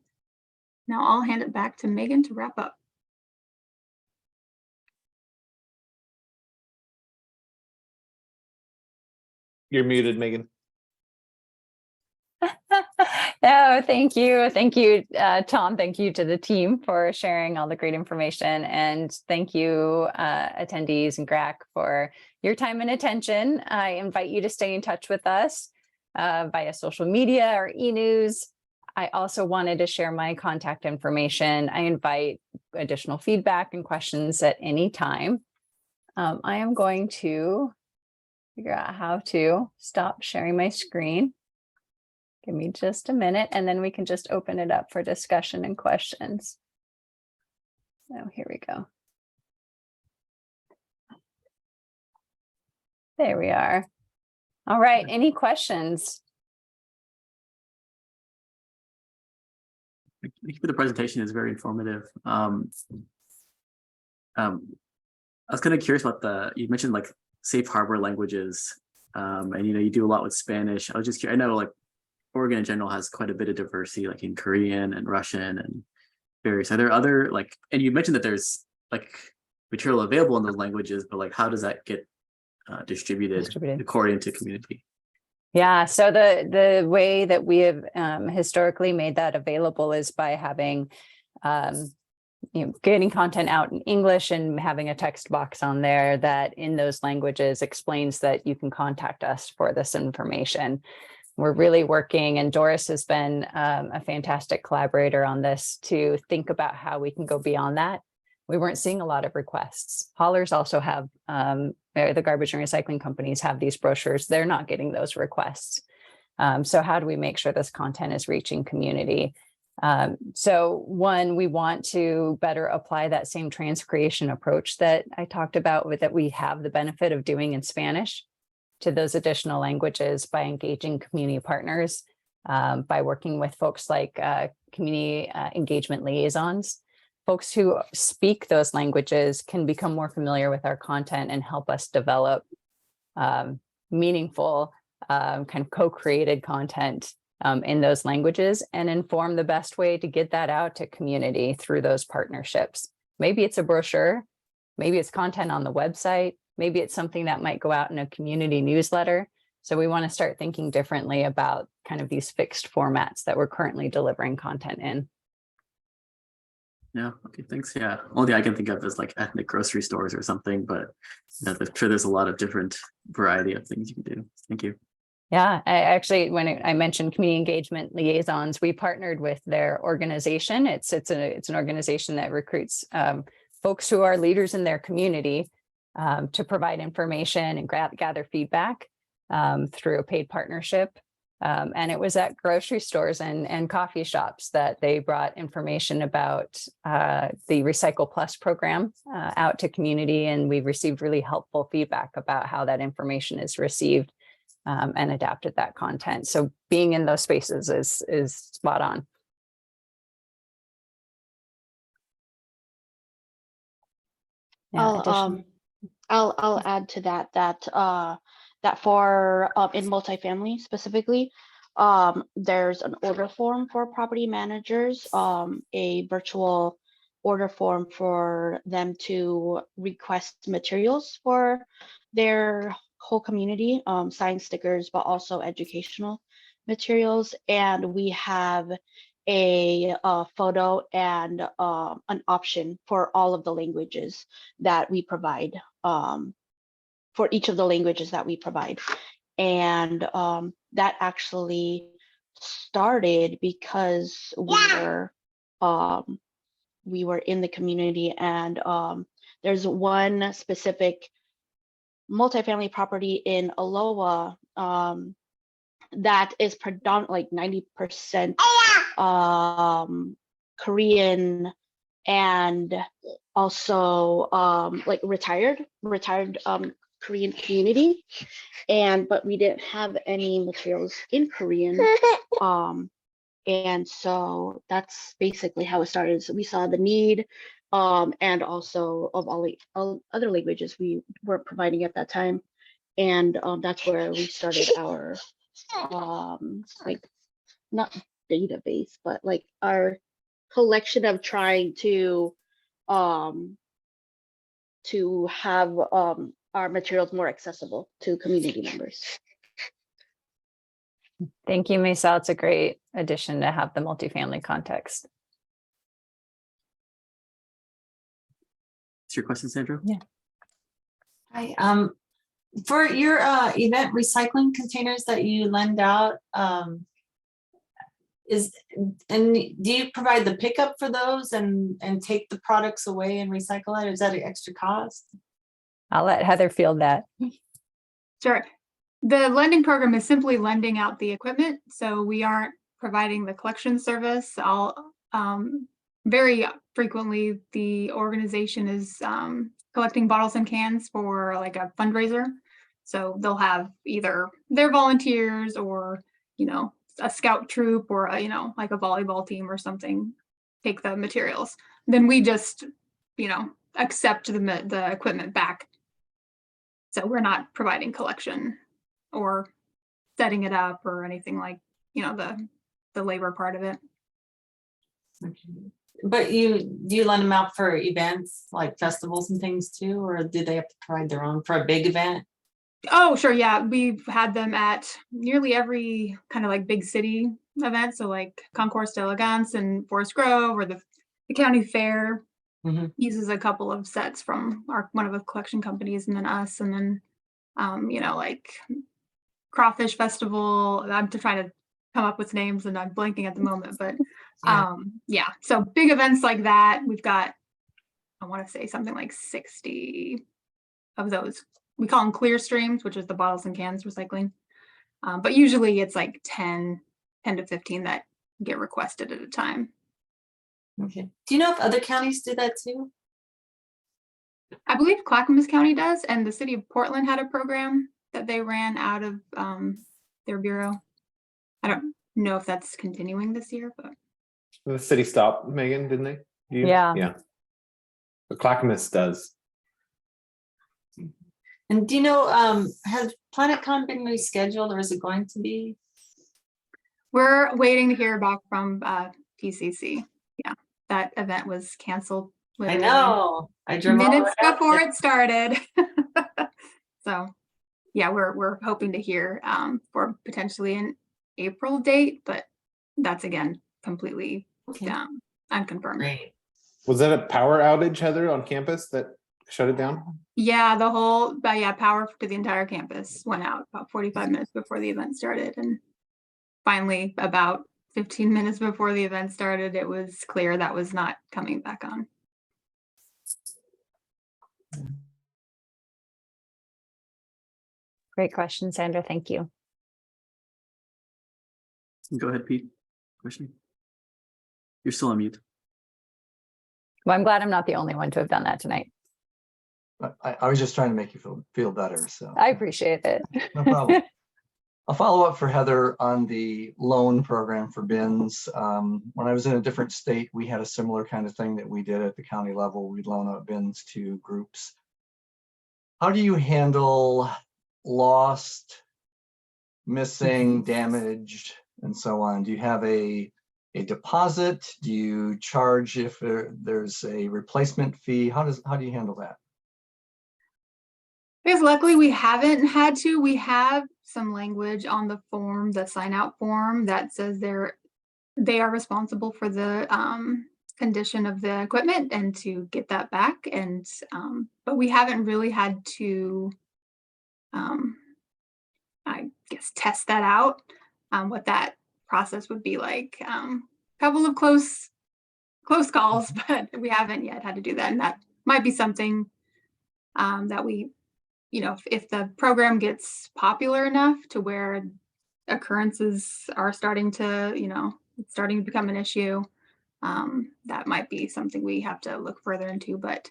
Now I'll hand it back to Megan to wrap up. You're muted, Megan. No, thank you. Thank you, Tom. Thank you to the team for sharing all the great information. And thank you, attendees and GRAC, for your time and attention. I invite you to stay in touch with us via social media or e-news. I also wanted to share my contact information. I invite additional feedback and questions at any time. I am going to figure out how to stop sharing my screen. Give me just a minute, and then we can just open it up for discussion and questions. Oh, here we go. There we are. All right, any questions? Thank you for the presentation. It's very informative. I was kind of curious about you mentioned like safe harbor languages, and you do a lot with Spanish. I was just curious. I know like Oregon in general has quite a bit of diversity, like in Korean and Russian and various. Are there other and you mentioned that there's like material available in those languages, but like how does that get distributed according to community? Yeah, so the way that we have historically made that available is by having getting content out in English and having a text box on there that in those languages explains that you can contact us for this information. We're really working, and Doris has been a fantastic collaborator on this to think about how we can go beyond that. We weren't seeing a lot of requests. Haulers also have, the garbage and recycling companies have these brochures. They're not getting those requests. So how do we make sure this content is reaching community? So one, we want to better apply that same transcreation approach that I talked about that we have the benefit of doing in Spanish to those additional languages by engaging community partners, by working with folks like community engagement liaisons. Folks who speak those languages can become more familiar with our content and help us develop meaningful kind of co-created content in those languages and inform the best way to get that out to community through those partnerships. Maybe it's a brochure, maybe it's content on the website, maybe it's something that might go out in a community newsletter. So we want to start thinking differently about kind of these fixed formats that we're currently delivering content in. Yeah, okay, thanks. Yeah, only I can think of is like ethnic grocery stores or something, but I'm sure there's a lot of different variety of things you can do. Thank you. Yeah, I actually, when I mentioned community engagement liaisons, we partnered with their organization. It's an organization that recruits folks who are leaders in their community to provide information and gather feedback through a paid partnership. And it was at grocery stores and coffee shops that they brought information about the Recycle Plus program out to community. And we received really helpful feedback about how that information is received and adapted that content. So being in those spaces is spot on. Yeah, I'll add to that for in multifamily specifically, there's an order form for property managers, a virtual order form for them to request materials for their whole community, sign stickers, but also educational materials. And we have a photo and an option for all of the languages that we provide, for each of the languages that we provide. And that actually started because we were in the community, and there's one specific multifamily property in Aloha that is predominantly like 90% Korean, and also like retired Korean community, but we didn't have any materials in Korean, and so that's basically how it started. So we saw the need, and also of all other languages we were providing at that time, and that's where we started our like, not database, but like our collection of trying to have our materials more accessible to community members. Thank you, Maisel. It's a great addition to have the multifamily context. Is your question, Sandra? Yeah. Hi. For your event recycling containers that you lend out, do you provide the pickup for those and take the products away and recycle it? Is that an extra cost? I'll let Heather field that. Sure. The lending program is simply lending out the equipment, so we aren't providing the collection service. Very frequently, the organization is collecting bottles and cans for like a fundraiser. So they'll have either their volunteers or, a scout troop or, like a volleyball team or something, take the materials. Then we just, accept the equipment back. So we're not providing collection or setting it up or anything like, the labor part of it. Okay. But do you lend them out for events like festivals and things too, or do they have to provide their own for a big event? Oh, sure. Yeah. We've had them at nearly every kind of like big city event. So like Concours d'Elegance in Forest Grove, or the county fair uses a couple of sets from one of the collection companies, and then us, and then, like Crawfish Festival. I'm trying to come up with names and I'm blanking at the moment, but yeah. So big events like that, we've got, I want to say something like 60 of those. We call them clear streams, which is the bottles and cans recycling. But usually it's like 10 to 15 that get requested at a time. Okay. Do you know if other counties do that too? I believe Clackamas County does, and the city of Portland had a program that they ran out of their bureau. I don't know if that's continuing this year, but The city stopped, Megan, didn't they? Yeah. Yeah. The Clackamas does. And do you know, has PlanetCon been rescheduled or is it going to be? we're waiting to hear back from PCC. Yeah, that event was canceled. I literally know. I drove all the minutes way up before there. it started. So, yeah, we're hoping to hear for potentially an April date, but that's again completely Okay. unconfirmed. Great. Was that a power outage, Heather, on campus that shut it down? Yeah, the whole, but yeah, power to the entire campus went out about 45 minutes before the event started. And finally, about 15 minutes before the event started, it was clear that was not coming back on. Great question, Sandra. Thank you. Go ahead, Pete. Question. You're still on mute. Well, I'm glad I'm not the only one to have done that tonight. I was just trying to make you feel better, so. I appreciate it. No problem. I'll follow up for Heather on the loan program for bins. When I was in a different state, we had a similar kind of thing that we did at the county level. We'd loan out bins to groups. How do you handle lost, missing, damaged, and so on? Do you have a deposit? Do you charge if there's a replacement fee? How do you handle that? Because luckily we haven't had to. We have some language on the form, the sign out form, that says they are responsible for the condition of the equipment and to get that back. And but we haven't really had to, I guess, test that out, what that process would be like. Couple of close calls, but we haven't yet had to do that. And that might be something that we, if the program gets popular enough to where occurrences are starting to, it's starting to become an issue, that might be something we have to look further into. But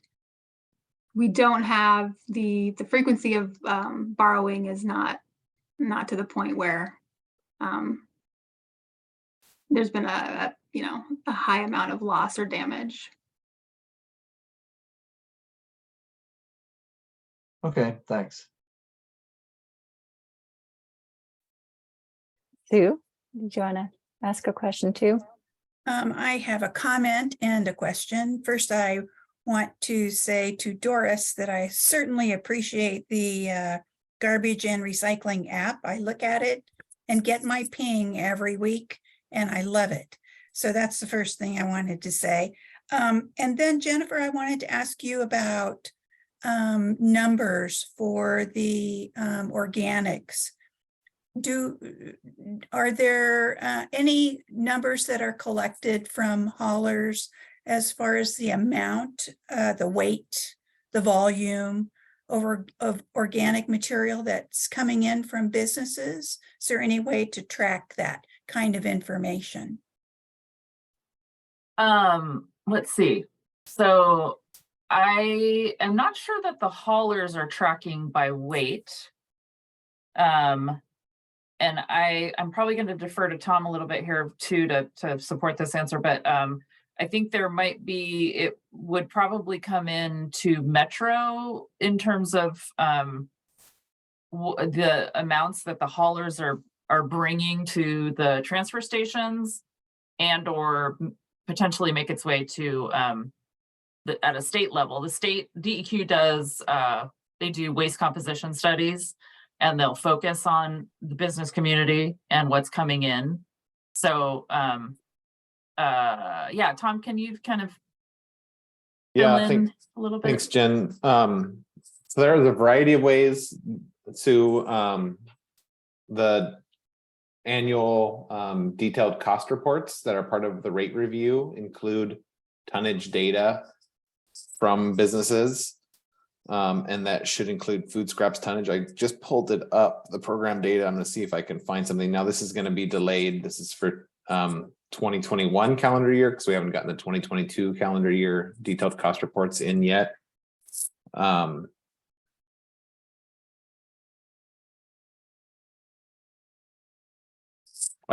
we don't have the frequency of borrowing is not to the point where there's been a high amount of loss or damage. Okay, thanks. Sue, did you want to ask a question too? I have a comment and a question. First, I want to say to Doris that I certainly appreciate the garbage and recycling app. I look at it and get my ping every week, and I love it. So that's the first thing I wanted to say. And then Jennifer, I wanted to ask you about numbers for the organics. Are there any numbers that are collected from haulers as far as the amount, the weight, the volume of organic material that's coming in from businesses? Is there any way to track that kind of information? Let's see. So I am not sure that the haulers are tracking by weight. And I'm probably going to defer to Tom a little bit here too to support this answer, but I think there might be, it would probably come into Metro in terms of the amounts that the haulers are bringing to the transfer stations, and or potentially make its way to at a state level. The state DEQ does, they do waste composition studies, and they'll focus on the business community and what's coming in. So yeah, Tom, can you kind of Yeah, fill in a little bit? Thanks, Jen. So there's a variety of ways to the annual detailed cost reports that are part of the rate review include tonnage data from businesses. And that should include food scraps tonnage. I just pulled it up, the program data. I'm gonna see if I can find something. Now, this is gonna be delayed. This is for 2021 calendar year, because we haven't gotten the 2022 calendar year detailed cost reports in yet.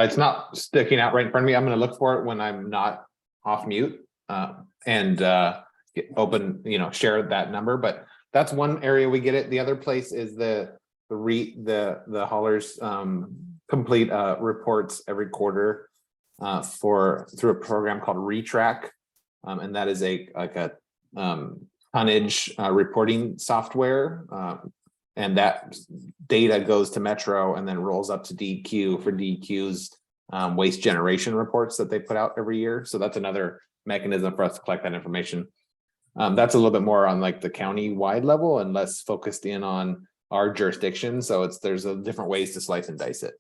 It's not sticking out right in front of me. I'm going to look for it when I'm not off mute and open, share that number. But that's one area we get it. The other place is the haulers complete reports every quarter through a program called Retrack, and that is a tonnage reporting software. And that data goes to Metro and then rolls up to DEQ for DEQ's waste generation reports that they put out every year. So that's another mechanism for us to collect that information. That's a little bit more on like the county-wide level and less focused in on our jurisdiction. So there's different ways to slice and dice it.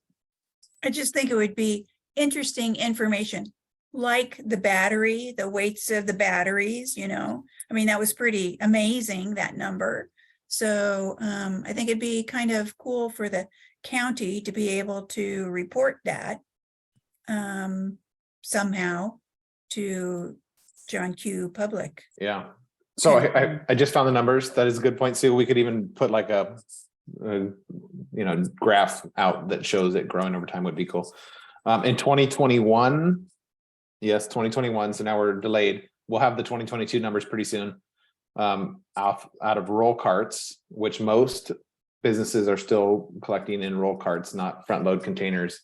I just think it would be interesting information, like the battery, the weights of the batteries, I mean, that was pretty amazing, that number. So I think it'd be kind of cool for the county to be able to report that somehow to John Q. Public. Yeah. So I just found the numbers. That is a good point, Sue. We could even put like a graph out that shows it growing over time would be cool. In 2021, yes, 2021. So now we're delayed. We'll have the 2022 numbers pretty soon. Out of roll carts, which most businesses are still collecting in roll carts, not front load containers.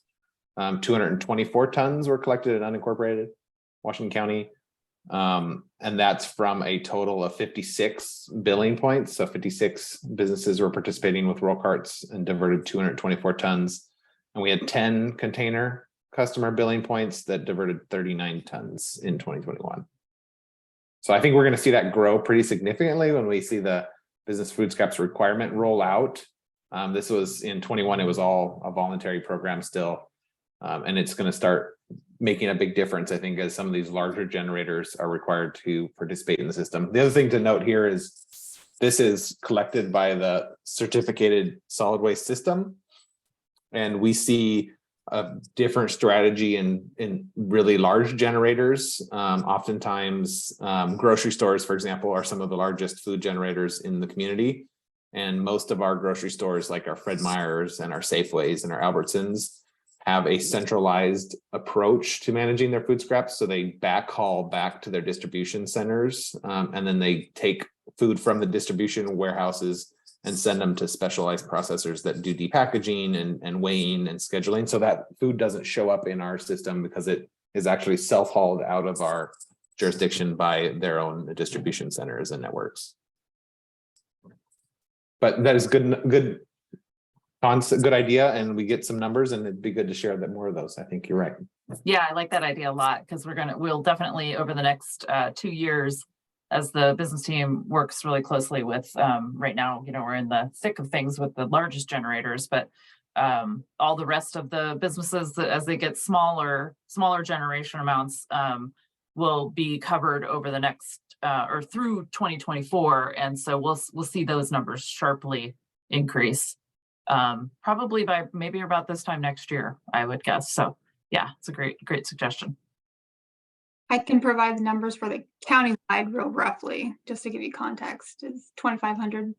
224 tons were collected in unincorporated Washington County. And that's from a total of 56 billing points. So 56 businesses were participating with roll carts and diverted 224 tons. And we had 10 container customer billing points that diverted 39 tons in 2021. So I think we're going to see that grow pretty significantly when we see the business food scraps requirement roll out. This was in 21, it was all a voluntary program still. And it's going to start making a big difference, I think, as some of these larger generators are required to participate in the system. The other thing to note here is this is collected by the certificated solid waste system. And we see a different strategy in really large generators. Oftentimes, grocery stores, for example, are some of the largest food generators in the community. And most of our grocery stores, like our Fred Meyer's and our Safeways and our Albertsons, have a centralized approach to managing their food scraps. So they backhaul back to their distribution centers, and then they take food from the distribution warehouses and send them to specialized processors that do depackaging and weighing and scheduling. So that food doesn't show up in our system because it is actually self-hauled out of our jurisdiction by their own distribution centers and networks. But that is good concept, good idea, and we get some numbers, and it'd be good to share that more of those. I think you're right. Yeah, I like that idea a lot because we'll definitely over the next 2 years, as the business team works really closely with right now, we're in the thick of things with the largest generators, but all the rest of the businesses as they get smaller generation amounts will be covered over the next or through 2024. And so we'll see those numbers sharply increase probably by maybe about this time next year, I would guess. So yeah, it's a great suggestion. I can provide the numbers for the county-wide real roughly, just to give you context. It's 2,500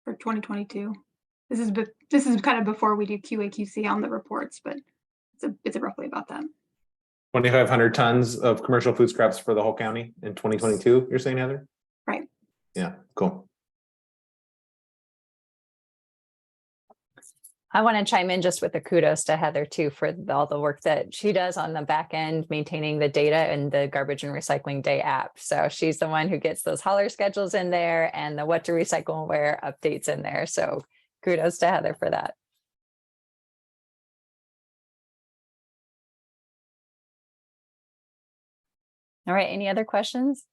for 2022. This is kind of before we do QA/QC on the reports, but it's roughly about that. 2,500 tons of commercial food scraps for the whole county in 2022, you're saying, Heather? Right. Yeah, cool. I want to chime in just with the kudos to Heather too for all the work that she does on the back end, maintaining the data and the Garbage and Recycling Day app. So she's the one who gets those hauler schedules in there and the what to recycle and where updates in there. So kudos to Heather for that. All right, any other questions?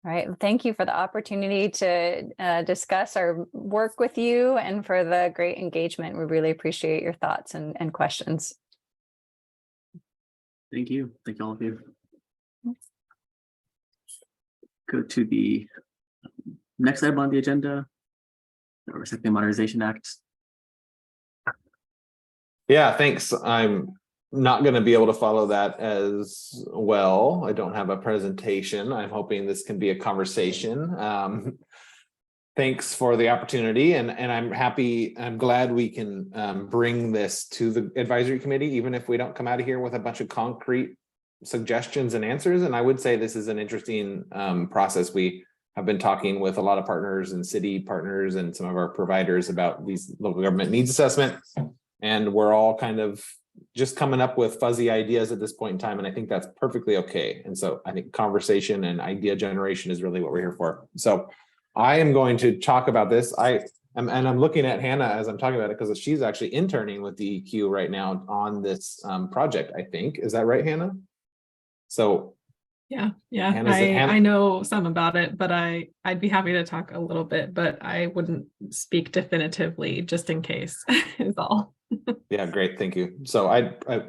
All right, thank you for the opportunity to discuss our work with you and for the great engagement. We really appreciate your thoughts and questions. Thank you. Thank all of you. go to the next item on the agenda, the Recycling Modernization Act. Yeah, thanks. I'm not going to be able to follow that as well. I don't have a presentation. I'm hoping this can be a conversation. Thanks for the opportunity, and I'm glad we can bring this to the advisory committee, even if we don't come out of here with a bunch of concrete suggestions and answers. And I would say this is an interesting process. We have been talking with a lot of partners and city partners and some of our providers about these local government needs assessment. And we're all kind of just coming up with fuzzy ideas at this point in time. And I think that's perfectly okay. And so I think conversation and idea generation is really what we're here for. So I am going to talk about this. I'm looking at Hannah as I'm talking about it because she's actually interning with DEQ right now on this project, I think. Is that right, Hannah? So Yeah, Hannah- I know some about it, but I'd be happy to talk a little bit, but I wouldn't speak definitively just in case is all. Yeah, great. Thank you. So I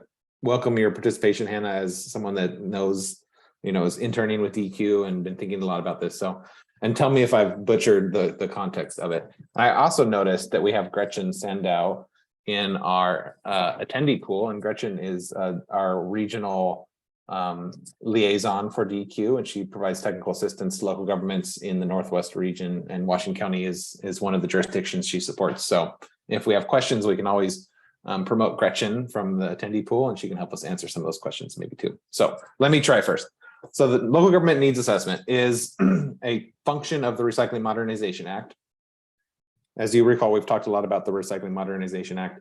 welcome your participation, Hannah, as someone that knows, is interning with DEQ and been thinking a lot about this. So, and tell me if I've butchered the context of it. I also noticed that we have Gretchen Sandow in our attendee pool, and Gretchen is our regional liaison for DEQ, and she provides technical assistance to local governments in the Northwest region, and Washington County is one of the jurisdictions she supports. So if we have questions, we can always promote Gretchen from the attendee pool, and she can help us answer some of those questions maybe too. So let me try first. So the local government needs assessment is a function of the Recycling Modernization Act. As you recall, we've talked a lot about the Recycling Modernization Act,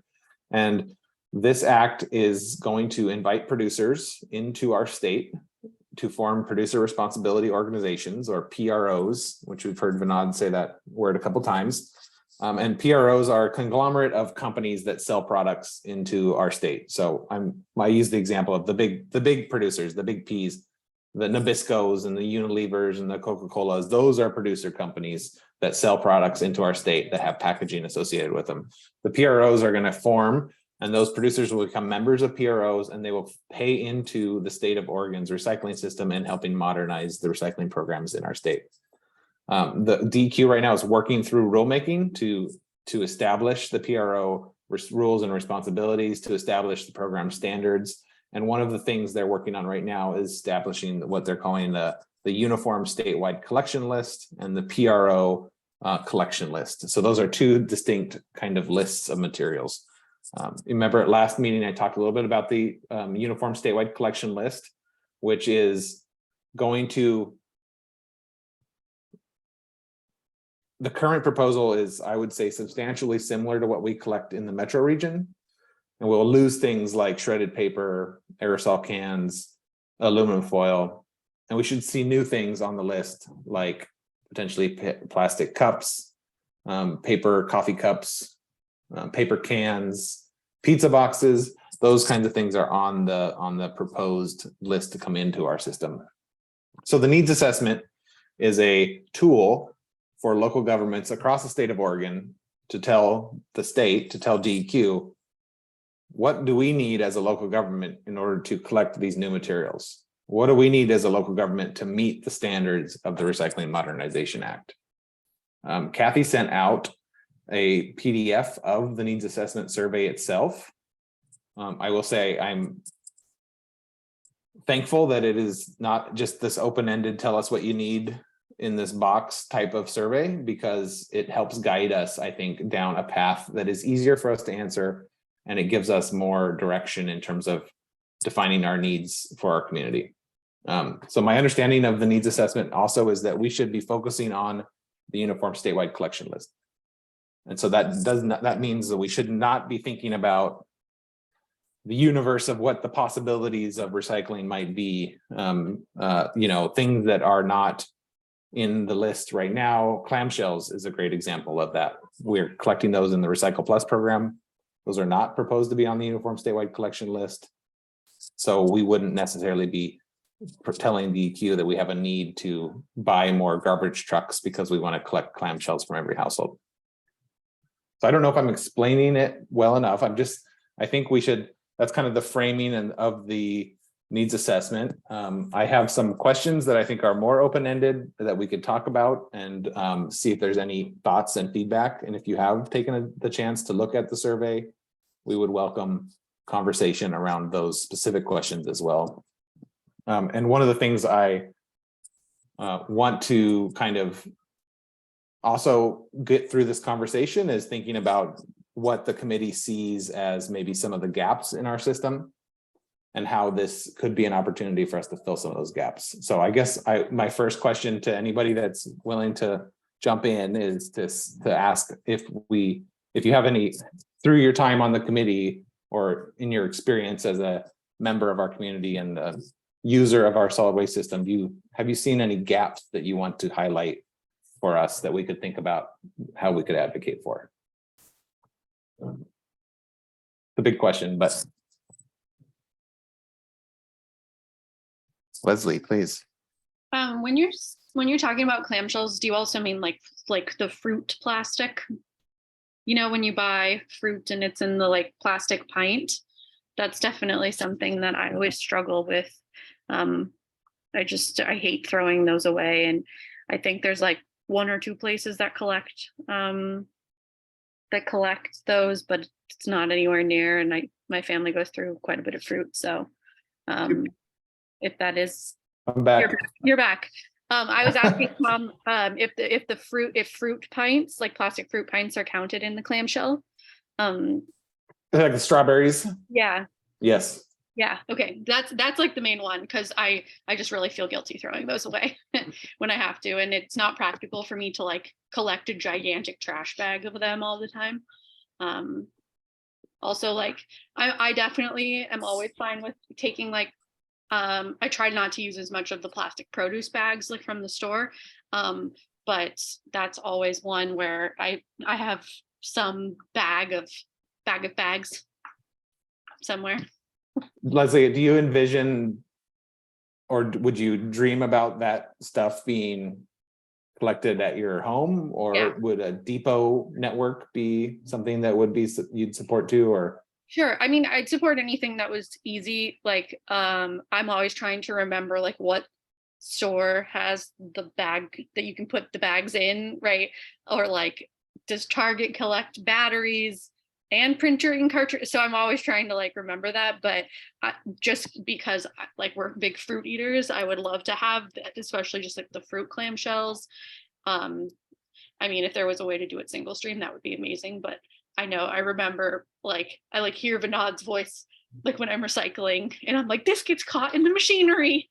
and this act is going to invite producers into our state to form producer responsibility organizations, or PROs, which we've heard Vinod say that word a couple times. And PROs are a conglomerate of companies that sell products into our state. So I use the example of the big producers, the big Ps, the Nabiscos and the Unilevers and the Coca-Colas. Those are producer companies that sell products into our state that have packaging associated with them. The PROs are going to form, and those producers will become members of PROs, and they will pay into the state of Oregon's recycling system and helping modernize the recycling programs in our state. The DEQ right now is working through rulemaking to establish the PRO rules and responsibilities, to establish the program standards. And one of the things they're working on right now is establishing what they're calling the Uniform Statewide Collection List and the PRO collection list. So those are two distinct kind of lists of materials. Remember at last meeting, I talked a little bit about the Uniform Statewide Collection List, which is going to, the current proposal is, I would say, substantially similar to what we collect in the metro region. And we'll lose things like shredded paper, aerosol cans, aluminum foil. And we should see new things on the list, like potentially plastic cups, paper coffee cups, paper cans, pizza boxes. Those kinds of things are on the proposed list to come into our system. So the needs assessment is a tool for local governments across the state of Oregon to tell the state, to tell DEQ, what do we need as a local government in order to collect these new materials? What do we need as a local government to meet the standards of the Recycling Modernization Act? Kathy sent out a PDF of the needs assessment survey itself. I will say I'm thankful that it is not just this open-ended, tell us what you need in this box type of survey, because it helps guide us, I think, down a path that is easier for us to answer, and it gives us more direction in terms of defining our needs for our community. So my understanding of the needs assessment also is that we should be focusing on the Uniform Statewide Collection List. And so that means that we should not be thinking about the universe of what the possibilities of recycling might be. Things that are not in the list right now. Clamshells is a great example of that. We're collecting those in the Recycle Plus program. Those are not proposed to be on the Uniform Statewide Collection List. So we wouldn't necessarily be telling DEQ that we have a need to buy more garbage trucks because we want to collect clamshells from every household. So I don't know if I'm explaining it well enough. I think we should, that's kind of the framing of the needs assessment. I have some questions that I think are more open-ended that we could talk about and see if there's any thoughts and feedback. And if you have taken the chance to look at the survey, we would welcome conversation around those specific questions as well. And one of the things I want to kind of also get through this conversation is thinking about what the committee sees as maybe some of the gaps in our system and how this could be an opportunity for us to fill some of those gaps. So I guess my first question to anybody that's willing to jump in is to ask if you have any, through your time on the committee or in your experience as a member of our community and a user of our solid waste system, have you seen any gaps that you want to highlight for us that we could think about how we could advocate for? The big question, but Leslie, please. When you're talking about clamshells, do you also mean like the fruit plastic? You know, when you buy fruit and it's in the like plastic pint, that's definitely something that I always struggle with. I hate throwing those away, and I think there's like 1 or 2 places that collect those, but it's not anywhere near. And my family goes through quite a bit of fruit, so if that is, I'm back. You're back. I was asking Tom if fruit pints, like plastic fruit pints, are counted in the clamshell. Like the strawberries? Yeah. Yes. Yeah. Okay. That's like the main one, because I just really feel guilty throwing those away when I have to, and it's not practical for me to like collect a gigantic trash bag of them all the time. Also, like I definitely am always fine with taking like I try not to use as much of the plastic produce bags like from the store, but that's always one where I have some bag of bags somewhere. Leslie, do you envision or would you dream about that stuff being collected at your home, or Yeah. would a depot network be something that would be you'd support too? Or Sure. I mean, I'd support anything that was easy. Like, I'm always trying to remember like what store has the bag that you can put the bags in, right? Or like, does Target collect batteries and printer and cartridge? So I'm always trying to like remember that. But just because like we're big fruit eaters, I would love to have that, especially just like the fruit clamshells. I mean, if there was a way to do it single stream, that would be amazing. But I know I remember like I like hear Vinod's voice like when I'm recycling, and I'm like, this gets caught in the machinery.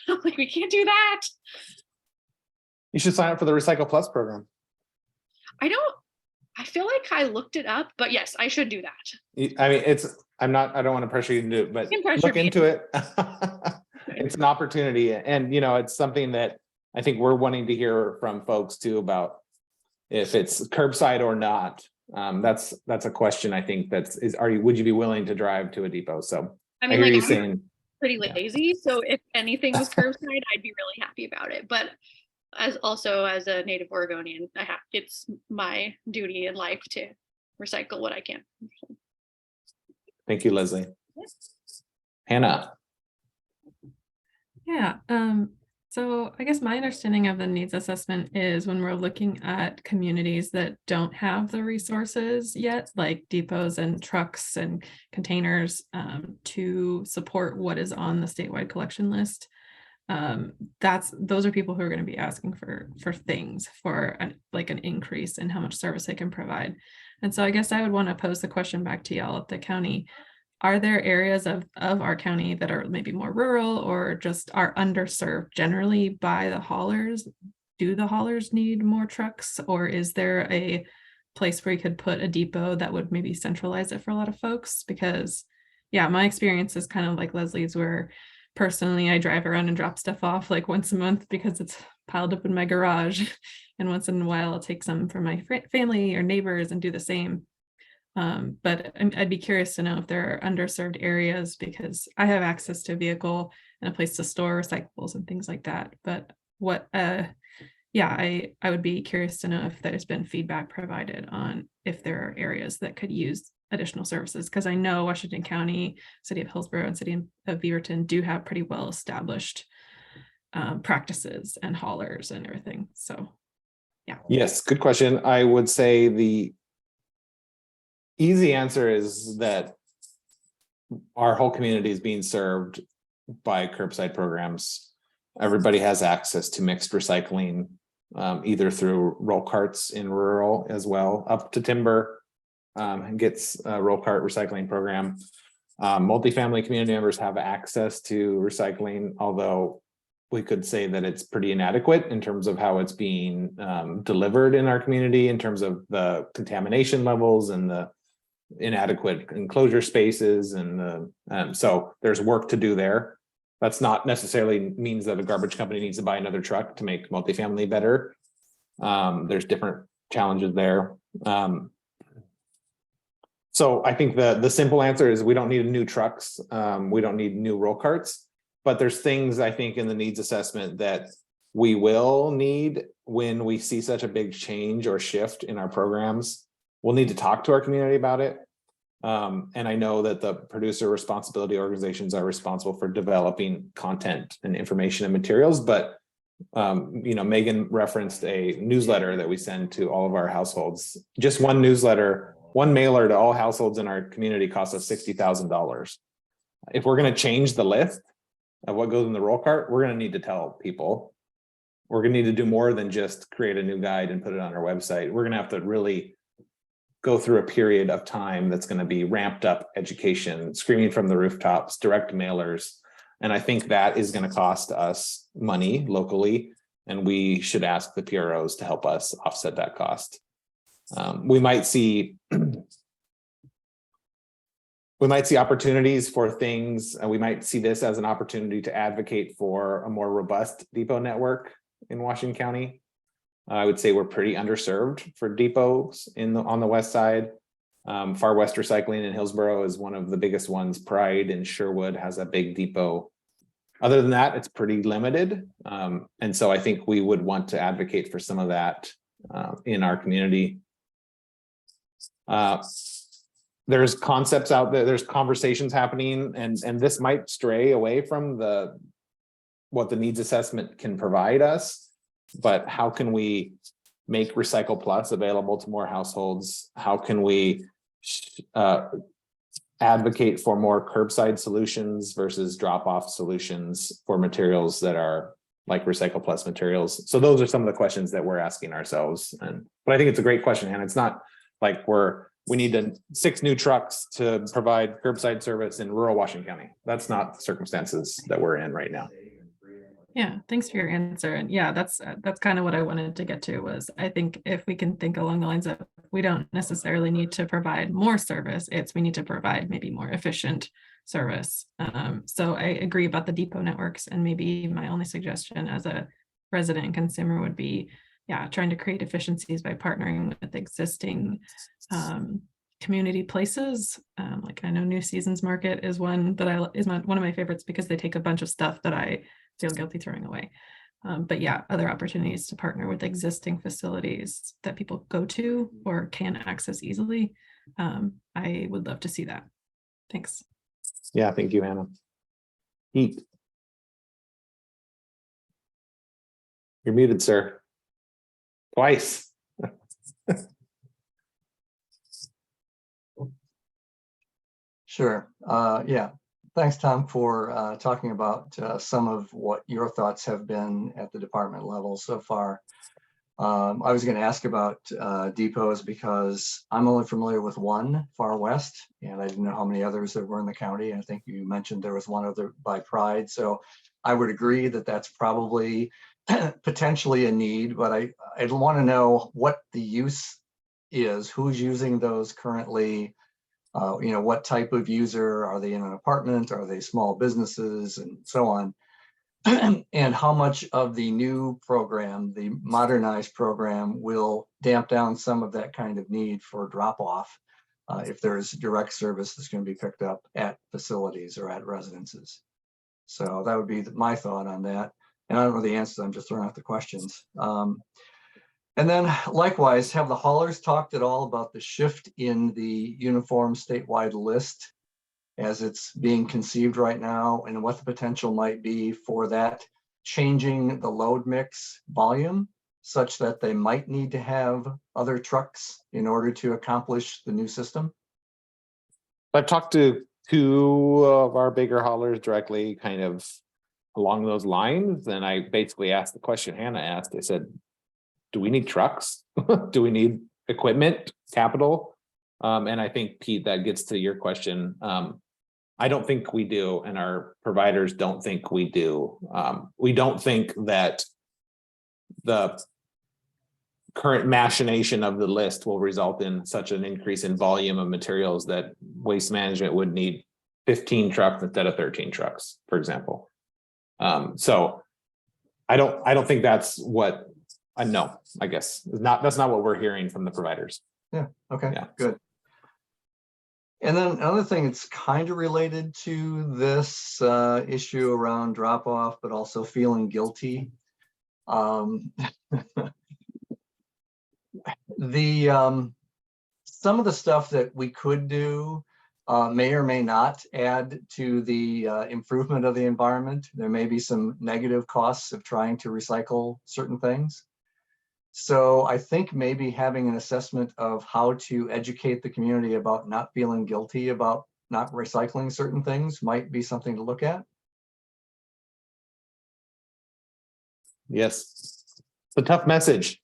I'm like, we can't do that. you should sign up for the Recycle Plus program. I feel like I looked it up, but yes, I should do that. I mean, I don't want to pressure you to do it, but You can pressure look me. into it. It's an opportunity, and it's something that I think we're wanting to hear from folks too about if it's curbside or not. That's a question I think would you be willing to drive to a depot? So I I mean, hear like you I'm saying, pretty lazy, so if anything was curbside, I'd be really happy about it. But as a native Oregonian, it's my duty in life to recycle what I can. thank you, Leslie. Hannah. Yeah, so I guess my understanding of the needs assessment is when we're looking at communities that don't have the resources yet, like depots and trucks and containers, to support what is on the statewide collection list. Those are people who are going to be asking for things, for like an increase in how much service they can provide. And so I guess I would want to pose the question back to y'all at the county. Are there areas of our county that are maybe more rural or just are underserved generally by the haulers? Do the haulers need more trucks, or is there a place where you could put a depot that would maybe centralize it for a lot of folks? Because yeah, my experience is kind of like Leslie's, where personally I drive around and drop stuff off like once a month because it's piled up in my garage. And once in a while I'll take some for my family or neighbors and do the same. But I'd be curious to know if there are underserved areas, because I have access to a vehicle and a place to store recyclables and things like that. But I would be curious to know if there's been feedback provided on if there are areas that could use additional services, because I know Washington County, City of Hillsborough, and City of Beaverton do have pretty well established practices and haulers and everything. So yeah. Yes, good question. I would say the easy answer is that our whole community is being served by curbside programs. Everybody has access to mixed recycling, either through roll carts in rural as well, up to Timber and gets a roll cart recycling program. Multifamily community members have access to recycling, although we could say that it's pretty inadequate in terms of how it's being delivered in our community, in terms of the contamination levels and the inadequate enclosure spaces. And so there's work to do there. That's not necessarily means that a garbage company needs to buy another truck to make multifamily better. There's different challenges there. So I think the simple answer is we don't need new trucks. We don't need new roll carts. But there's things I think in the needs assessment that we will need when we see such a big change or shift in our programs. We'll need to talk to our community about it. And I know that the producer responsibility organizations are responsible for developing content and information and materials, but you know, Megan referenced a newsletter that we send to all of our households. Just one newsletter, one mailer to all households in our community costs us $60,000. If we're going to change the list of what goes in the roll cart, we're going to need to tell people. We're going to need to do more than just create a new guide and put it on our website. We're going to have to really go through a period of time that's going to be ramped up education, screaming from the rooftops, direct mailers. And I think that is going to cost us money locally, and we should ask the PROs to help us offset that cost. We might see opportunities for things, and we might see this as an opportunity to advocate for a more robust depot network in Washington County. I would say we're pretty underserved for depots on the west side. Far West Recycling in Hillsborough is one of the biggest ones. Pride in Sherwood has a big depot. Other than that, it's pretty limited. And so I think we would want to advocate for some of that in our community. There's concepts out there, there's conversations happening, and this might stray away from what the needs assessment can provide us. But how can we make Recycle Plus available to more households? How can we advocate for more curbside solutions versus drop-off solutions for materials that are like Recycle Plus materials? So those are some of the questions that we're asking ourselves. But I think it's a great question, and it's not like we need 6 new trucks to provide curbside service in rural Washington County. That's not the circumstances that we're in right now. Yeah, thanks for your answer. And yeah, that's kind of what I wanted to get to was I think if we can think along the lines of we don't necessarily need to provide more service, we need to provide maybe more efficient service. So I agree about the depot networks, and maybe my only suggestion as a resident and consumer would be, yeah, trying to create efficiencies by partnering with existing community places. Like I know New Seasons Market is one that one of my favorites because they take a bunch of stuff that I feel guilty throwing away. But yeah, other opportunities to partner with existing facilities that people go to or can access easily. I would love to see that. Thanks. Yeah, thank you, Hannah. Heat. You're muted, sir. Twice. Sure. Yeah. Thanks, Tom, for talking about some of what your thoughts have been at the department level so far. I was going to ask about depots because I'm only familiar with one, Far West, and I didn't know how many others there were in the county. I think you mentioned there was one other by Pride. So I would agree that that's probably potentially a need, but I'd want to know what the use is, who's using those currently. What type of user, are they in an apartment? Are they small businesses and so on? And how much of the new program, the modernized program, will damp down some of that kind of need for drop off if there's direct service that's going to be picked up at facilities or at residences. So that would be my thought on that. And I don't know the answers, I'm just throwing out the questions. And And then likewise, have the haulers talked at all about the shift in the uniform statewide list as it's being conceived right now, and what the potential might be for that changing the load mix volume such that they might need to have other trucks in order to accomplish the new system? I've talked to two of our bigger haulers directly, kind of along those lines, and I basically asked the question Hannah asked. I said, do we need trucks? Do we need equipment, capital? And I think, Pete, that gets to your question. I don't think we do, and our providers don't think we do. We don't think that the current machination of the list will result in such an increase in volume of materials that Waste Management would need 15 trucks instead of 13 trucks, for example. So I don't think that's what I know, I guess. That's not what we're hearing from the providers. Yeah, okay, Yeah. good. And then another thing that's kind of related to this issue around drop off, but also feeling guilty. Some of the stuff that we could do may or may not add to the improvement of the environment. There may be some negative costs of trying to recycle certain things. So I think maybe having an assessment of how to educate the community about not feeling guilty about not recycling certain things might be something to look at. Yes, it's a tough message.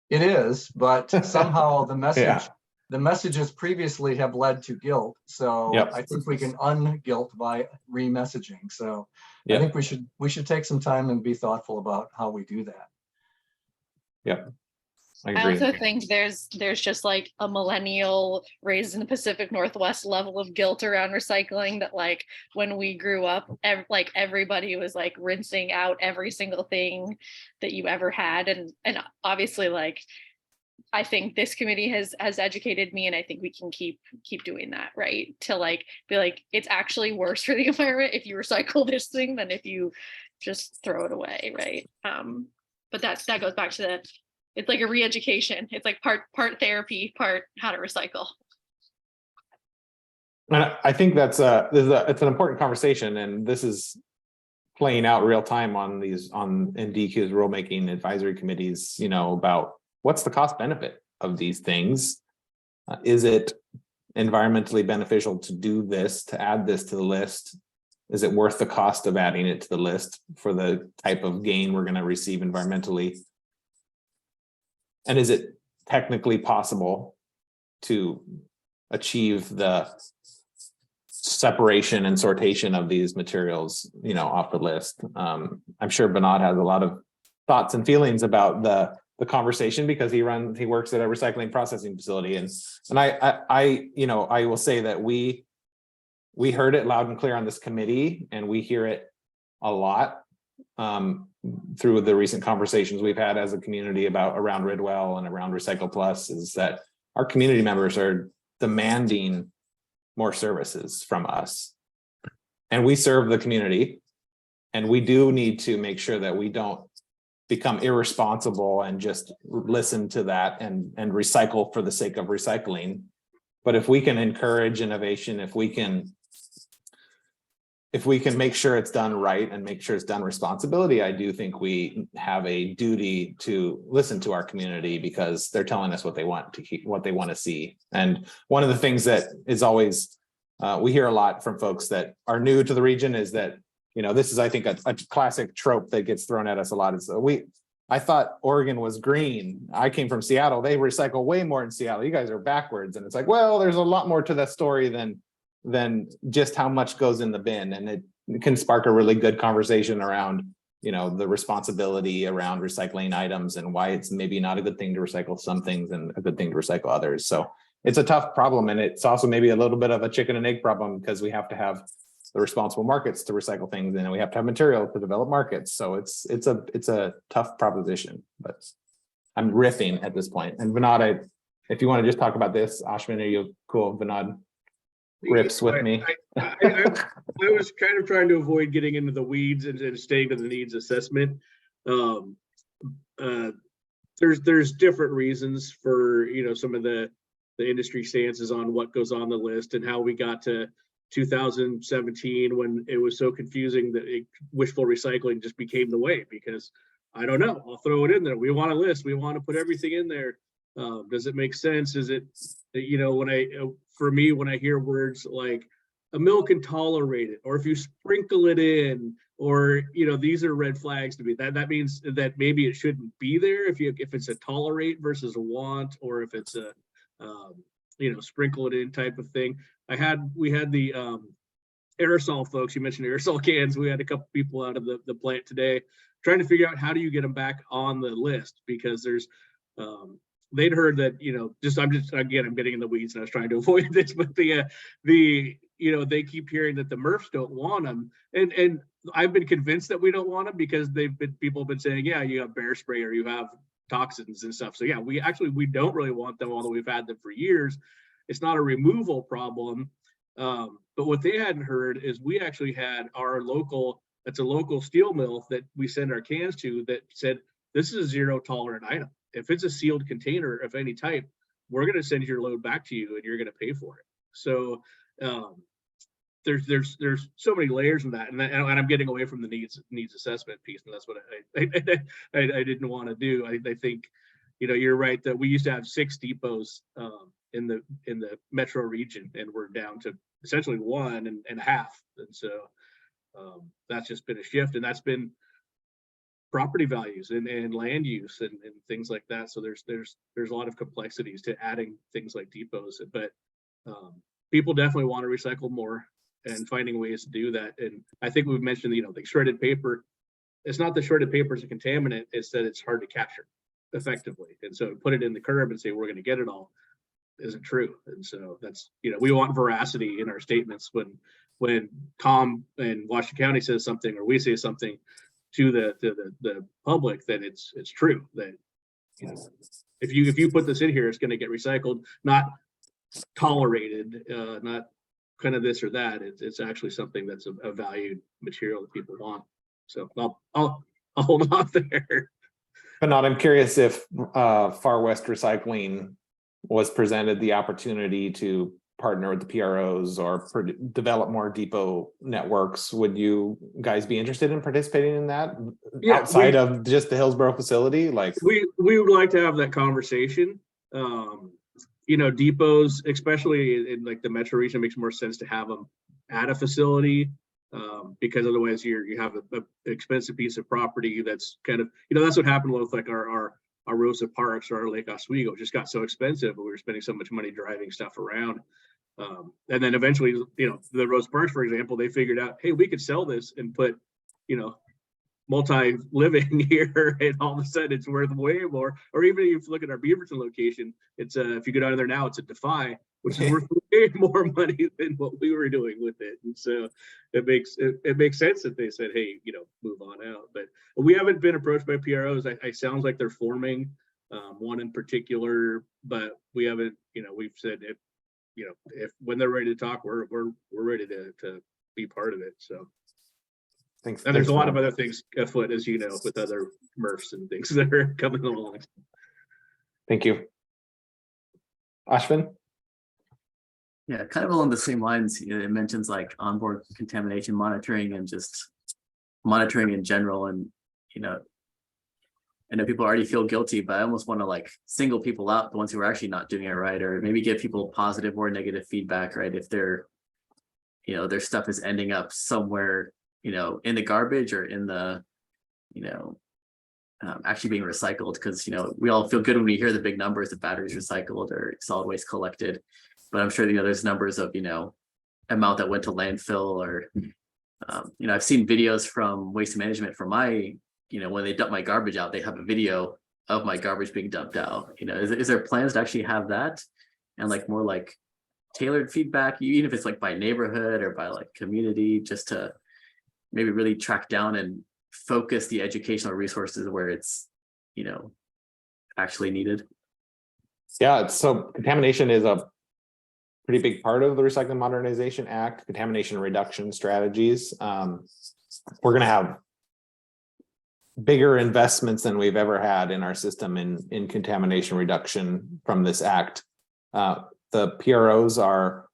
It is, but somehow the message, Yeah. the messages previously have led to guilt. So Yep. I think we can un-guilt by re-messaging. So I Yep. think we should take some time and be thoughtful about how we do that. Yep. I I agree. also think there's just like a millennial raised in the Pacific Northwest level of guilt around recycling that like when we grew up, like everybody was like rinsing out every single thing that you ever had. And obviously like, I think this committee has educated me, and I think we can keep doing that, right? To like, be like, it's actually worse for the environment if you recycle this thing than if you just throw it away, right? But that goes back to it's like a re-education. It's like part therapy, part how to recycle. And I think it's an important conversation, and this is playing out real time on DEQ's rulemaking advisory committees, about what's the cost benefit of these things? Is it environmentally beneficial to do this, to add this to the list? Is it worth the cost of adding it to the list for the type of gain we're going to receive environmentally? And is it technically possible to achieve the separation and sortation of these materials, off the list? I'm sure Bernard has a lot of thoughts and feelings about the conversation because he works at a recycling processing facility. And I will say that we heard it loud and clear on this committee, and we hear it a lot through the recent conversations we've had as a community around Ridwell and around Recycle Plus, is that our community members are demanding more services from us. And we serve the community, and we do need to make sure that we don't become irresponsible and just listen to that and recycle for the sake of recycling. But if we can encourage innovation, if we can make sure it's done right and make sure it's done responsibility, I do think we have a duty to listen to our community because they're telling us what they want to see. And one of the things that is always, we hear a lot from folks that are new to the region is that, this is, I think, a classic trope that gets thrown at us a lot. Is I thought Oregon was green. I came from Seattle. They recycle way more in Seattle. You guys are backwards. And it's like, well, there's a lot more to that story than just how much goes in the bin. And it can spark a really good conversation around, the responsibility around recycling items and why it's maybe not a good thing to recycle some things and a good thing to recycle others. So it's a tough problem. And it's also maybe a little bit of a chicken and egg problem because we have to have the responsible markets to recycle things, and we have to have material to develop markets. So it's a tough proposition, but I'm riffing at this point. And Vinod, if you want to just talk about this, Ashwin, are you cool? Vinod rips with me. I was kind of trying to avoid getting into the weeds and staying to the needs assessment. there's different reasons for, you know, some of the industry stances on what goes on the list and how we got to 2017 when it was so confusing that wishful recycling just became the way, because I don't know, I'll throw it in there. We want a list. We want to put everything in there. Does it make sense? Is it, you know, for me, when I hear words like a mill can tolerate it, or if you sprinkle it in, or, you know, these are red flags to me. That means that maybe it shouldn't be there if it's a tolerate versus a want, or if it's a, you know, sprinkle it in type of thing. We had the aerosol folks, you mentioned aerosol cans. We had a couple people out of the plant today trying to figure out how do you get them back on the list, because there's, they'd heard that, you know, I'm getting in the weeds and I was trying to avoid this, but you know, they keep hearing that the MRFs don't want them. And I've been convinced that we don't want them because people have been saying, yeah, you have bear spray or you have toxins and stuff. So yeah, we don't really want them, although we've had them for years. It's not a removal problem. But what they hadn't heard is we actually had it's a local steel mill that we send our cans to that said, this is a zero tolerant item. If it's a sealed container of any type, we're going to send your load back to you and you're going to pay for it. So there's so many layers in that, and I'm getting away from the needs assessment piece, and that's what I didn't want to do. I think, you know, you're right that we used to have 6 depots in the metro region, and we're down to essentially 1.5, and so that's just been a shift, and that's been property values and land use and things like that. So there's a lot of complexities to adding things like depots, but people definitely want to recycle more and finding ways to do that. And I think we've mentioned, you know, the shredded paper. It's not the shredded paper is a contaminant, it's that it's hard to capture effectively. And so put it in the curb and say we're going to get it all isn't true. And so that's, you know, we want veracity in our statements when Tom in Washington County says something or we say something to the public, that it's true, that, you know, if you put this in here, it's going to get recycled, not tolerated, not kind of this or that. It's actually something that's a valued material that people want. So I'll hold off there. But I'm curious if Far West Recycling was presented the opportunity to partner with the PROs or develop more depot networks. Would you guys be interested in participating in that? Yeah, outside of just the Hillsborough facility? Like we would like to have that conversation. You know, depots, especially in like the metro region, makes more sense to have them at a facility, because otherwise you have an expensive piece of property that's kind of, you know, that's what happened with like our Rosa Parks or our Lake Oswego. It just got so expensive, but we were spending so much money driving stuff around. And then eventually, you know, the Rosa Parks, for example, they figured out, hey, we could sell this and put, you know, multi-living here, and all of a sudden it's worth way more. Or even if you look at our Beaverton location, it's if you go down there now, it's a Defy, which is worth way more money than what we were doing with it. And so it makes sense that they said, hey, you know, move on out. But we haven't been approached by PROs. It sounds like they're forming one in particular, but we haven't, you know, we've said if when they're ready to talk, we're ready to be part of it. So thanks. And there's a lot of other things afoot, as you know, with other MRFs and things that are coming along. Thank you. Ashvin? Yeah, kind of along the same lines. You know, it mentions like onboard contamination monitoring and just monitoring in general. And, you know, I know people already feel guilty, but I almost want to like single people out, the ones who are actually not doing it right, or maybe give people positive or negative feedback, right? If they're, you know, their stuff is ending up somewhere, you know, in the garbage or in the, you know, actually being recycled. Because, you know, we all feel good when we hear the big numbers of batteries recycled or solid waste collected. But I'm sure, you know, there's numbers of, you know, amount that went to landfill or, you know, I've seen videos from Waste Management from my, you know, when they dump my garbage out, they have a video of my garbage being dumped out. You know, is there plans to actually have that and like more like tailored feedback, even if it's like by neighborhood or by like community, just to maybe really track down and focus the educational resources where it's, you know, actually needed? Yeah, so contamination is a pretty big part of the Recycling Modernization Act, contamination reduction strategies. We're going to have bigger investments than we've ever had in our system in contamination reduction from this act. The PROs are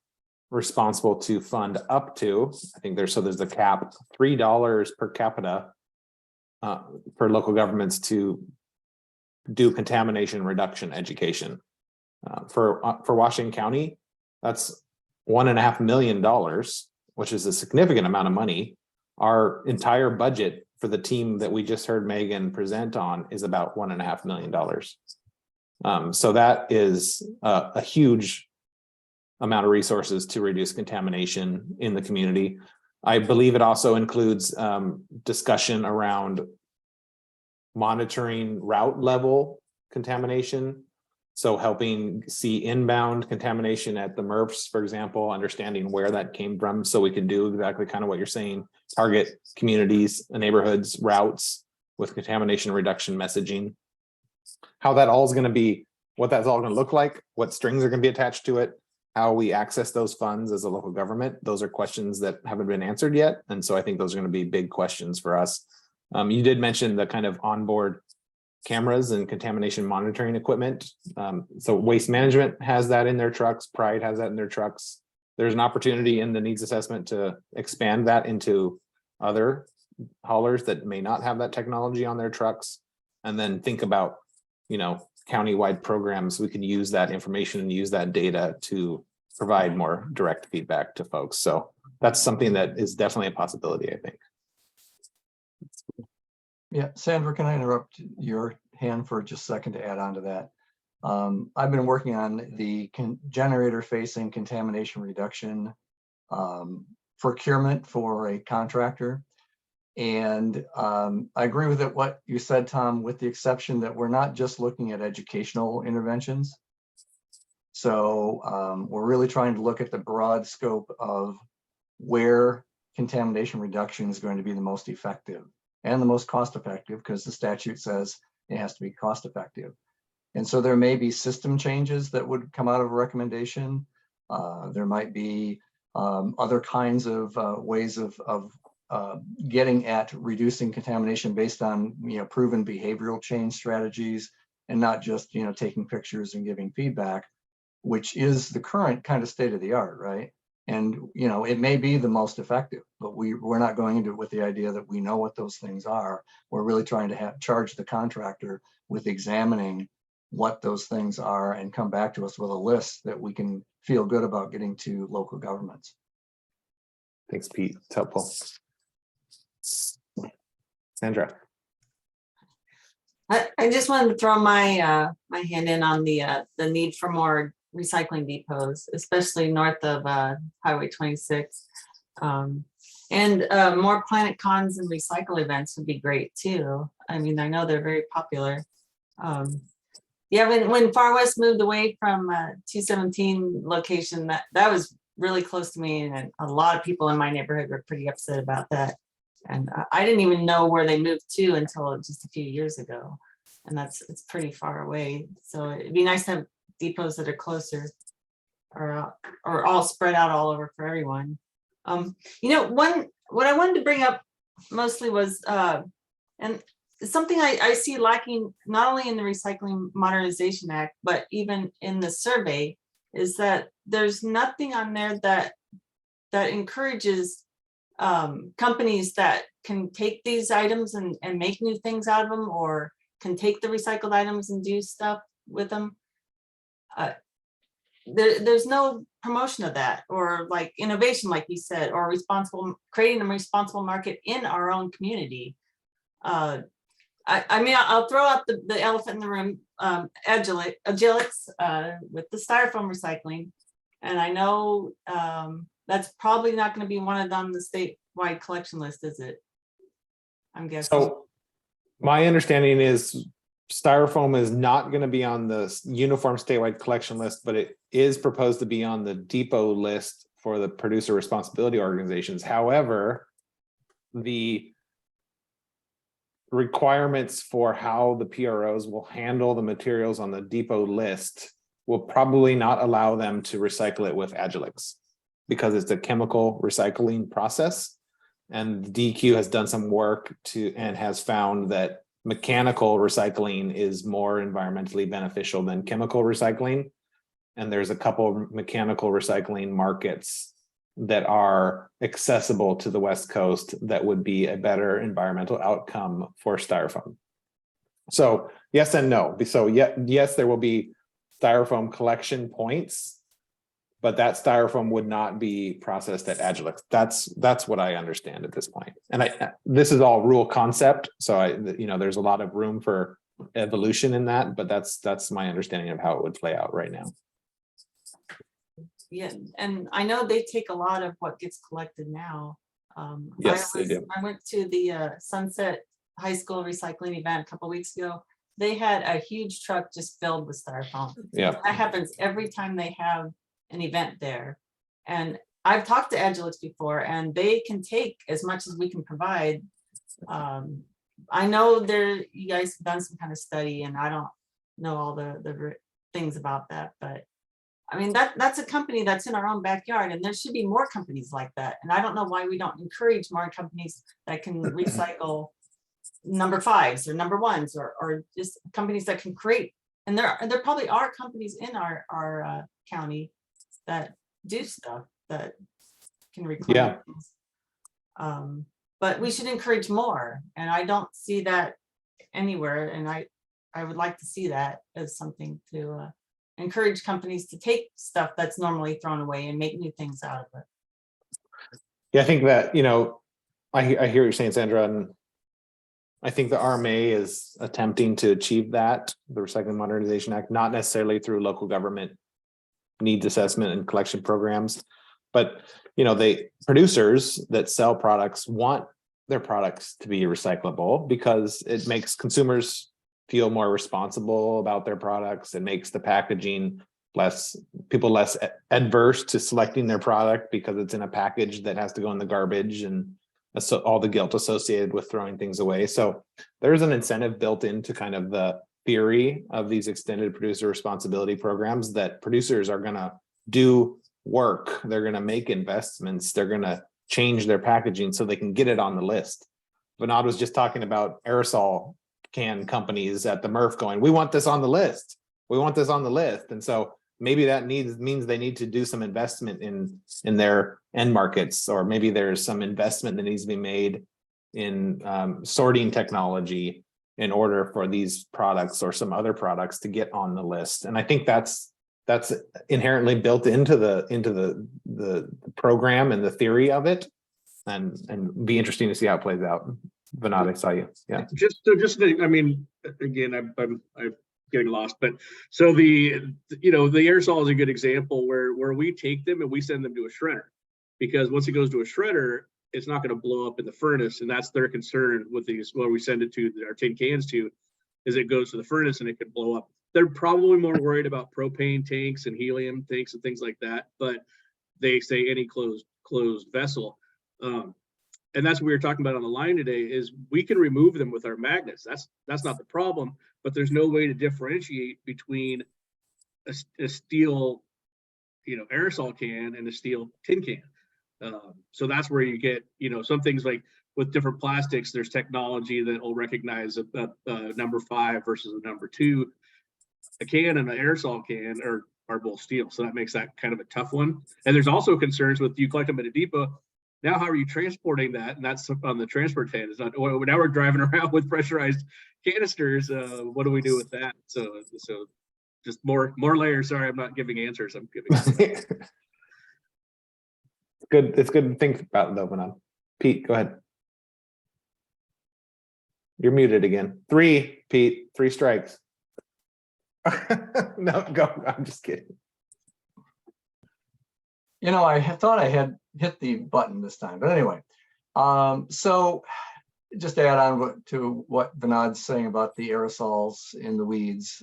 responsible to fund up to, I think there's a cap, $3 per capita for local governments to do contamination reduction education. For Washington County, that's $1.5 million, which is a significant amount of money. Our entire budget for the team that we just heard Megan present on is about $1.5 million. So that is a huge amount of resources to reduce contamination in the community. I believe it also includes discussion around monitoring route level contamination. So helping see inbound contamination at the MRFs, for example, understanding where that came from, so we can do exactly kind of what you're saying, target communities, neighborhoods, routes with contamination reduction messaging. How that all is going to be, what that's all going to look like, what strings are going to be attached to it, how we access those funds as a local government. Those are questions that haven't been answered yet. And so I think those are going to be big questions for us. You did mention the kind of onboard cameras and contamination monitoring equipment. So Waste Management has that in their trucks. Pride has that in their trucks. There's an opportunity in the needs assessment to expand that into other haulers that may not have that technology on their trucks. And then think about, county-wide programs. We can use that information and use that data to provide more direct feedback to folks. So that's something that is definitely a possibility, I think. Yeah, Sandra, can I interrupt your hand for just a second to add on to that? I've been working on the generator facing contamination reduction procurement for a contractor. And I agree with it, what you said, Tom, with the exception that we're not just looking at educational interventions. So we're really trying to look at the broad scope of where contamination reduction is going to be the most effective and the most cost effective, because the statute says it has to be cost effective. And so there may be system changes that would come out of a recommendation. There might be other kinds of ways of getting at reducing contamination based on proven behavioral change strategies, and not just taking pictures and giving feedback, which is the current kind of state of the art, right? And it may be the most effective, but we're not going into it with the idea that we know what those things are. We're really trying to charge the contractor with examining what those things are and come back to us with a list that we can feel good about getting to local governments. Thanks, Pete. It's helpful. Sandra. I just wanted to throw my my hand in on the need for more recycling depots, especially north of Highway 26. And more Planet Cons and recycle events would be great too. I mean, I know they're very popular. Yeah, when Far West moved away from 217 location, that was really close to me, and a lot of people in my neighborhood were pretty upset about that. And I didn't even know where they moved to until just a few years ago. And it's pretty far away. So it'd be nice to have depots that are closer or all spread out all over for everyone. What I wanted to bring up mostly was, and something I see lacking not only in the Recycling Modernization Act, but even in the survey, is that there's nothing on there that encourages companies that can take these items and make new things out of them, or can take the recycled items and do stuff with them. There's no promotion of that, or like innovation, like you said, or creating a responsible market in our own community. I mean, I'll throw out the elephant in the room, Agilix with the styrofoam recycling. And I know that's probably not going to be one on the statewide collection list, is it? I'm guessing. So my understanding is styrofoam is not going to be on the uniform statewide collection list, but it is proposed to be on the depot list for the producer responsibility organizations. However, the requirements for how the PROs will handle the materials on the depot list will probably not allow them to recycle it with Agilix, because it's a chemical recycling process. And DQ has done some work and has found that mechanical recycling is more environmentally beneficial than chemical recycling. And there's a couple mechanical recycling markets that are accessible to the West Coast that would be a better environmental outcome for styrofoam. So yes and no. So yes, there will be styrofoam collection points, but that styrofoam would not be processed at Agilex. That's what I understand at this point. And this is all rule concept. So there's a lot of room for evolution in that, but that's my understanding of how it would play out right now. Yeah, and I know they take a lot of what gets collected now. Yes, they do. I went to the Sunset High School recycling event a couple weeks ago. They had a huge truck just filled with styrofoam. Yeah. That happens every time they have an event there. And I've talked to Agilex before, and they can take as much as we can provide. I know you guys have done some kind of study, and I don't know all the things about that, but I mean, that's a company that's in our own backyard, and there should be more companies like that. And I don't know why we don't encourage more companies that can recycle number 5s or number 1s, or just companies that can create. And there probably are companies in our county that do stuff that can reclaim. Yeah. Things. But we should encourage more, and I don't see that anywhere. And I would like to see that as something to encourage companies to take stuff that's normally thrown away and make new things out of it. Yeah, I think that, I hear what you're saying, Sandra, and I think the RMA is attempting to achieve that, the Recycling Modernization Act, not necessarily through local government needs assessment and collection programs, but producers that sell products want their products to be recyclable because it makes consumers feel more responsible about their products. It makes the packaging less adverse to selecting their product because it's in a package that has to go in the garbage, and so all the guilt associated with throwing things away. So there's an incentive built into kind of the theory of these extended producer responsibility programs that producers are going to do work. They're going to make investments. They're going to change their packaging so they can get it on the list. Vinod was just talking about aerosol can companies at the MRF going, we want this on the list. We want this on the list. And so maybe that means they need to do some investment in their end markets, or maybe there's some investment that needs to be made in sorting technology in order for these products or some other products to get on the list. And I think that's inherently built into the program and the theory of it, and be interesting to see how it plays out. Vinod, I saw you. Yeah. I mean, again, I'm getting lost, but so the aerosol is a good example where we take them and we send them to a shredder, because once it goes to a shredder, it's not going to blow up in the furnace, and that's their concern with these. Where we send it to our tin cans to, is it goes to the furnace and it could blow up. They're probably more worried about propane tanks and helium tanks and things like that, but they say any closed vessel. And that's what we were talking about on the line today, is we can remove them with our magnets. That's not the problem, but there's no way to differentiate between a steel, aerosol can and a steel tin can. So that's where you get, some things like with different plastics, there's technology that will recognize a number 5 versus a number 2. A can and an aerosol can are both steel. So that makes that kind of a tough one. And there's also concerns with, you collect them at a depot. Now, how are you transporting that? And that's on the transport tent. It's not, now we're driving around with pressurized canisters. What do we do with that? So just more layers. Sorry, I'm not giving answers. I'm giving. Good. It's good to think about though, Vinod. Pete, go ahead. You're muted again. 3, Pete, 3 strikes. No, go. I'm just kidding. I thought I had hit the button this time, but anyway. So just to add on to what Vinod's saying about the aerosols in the weeds,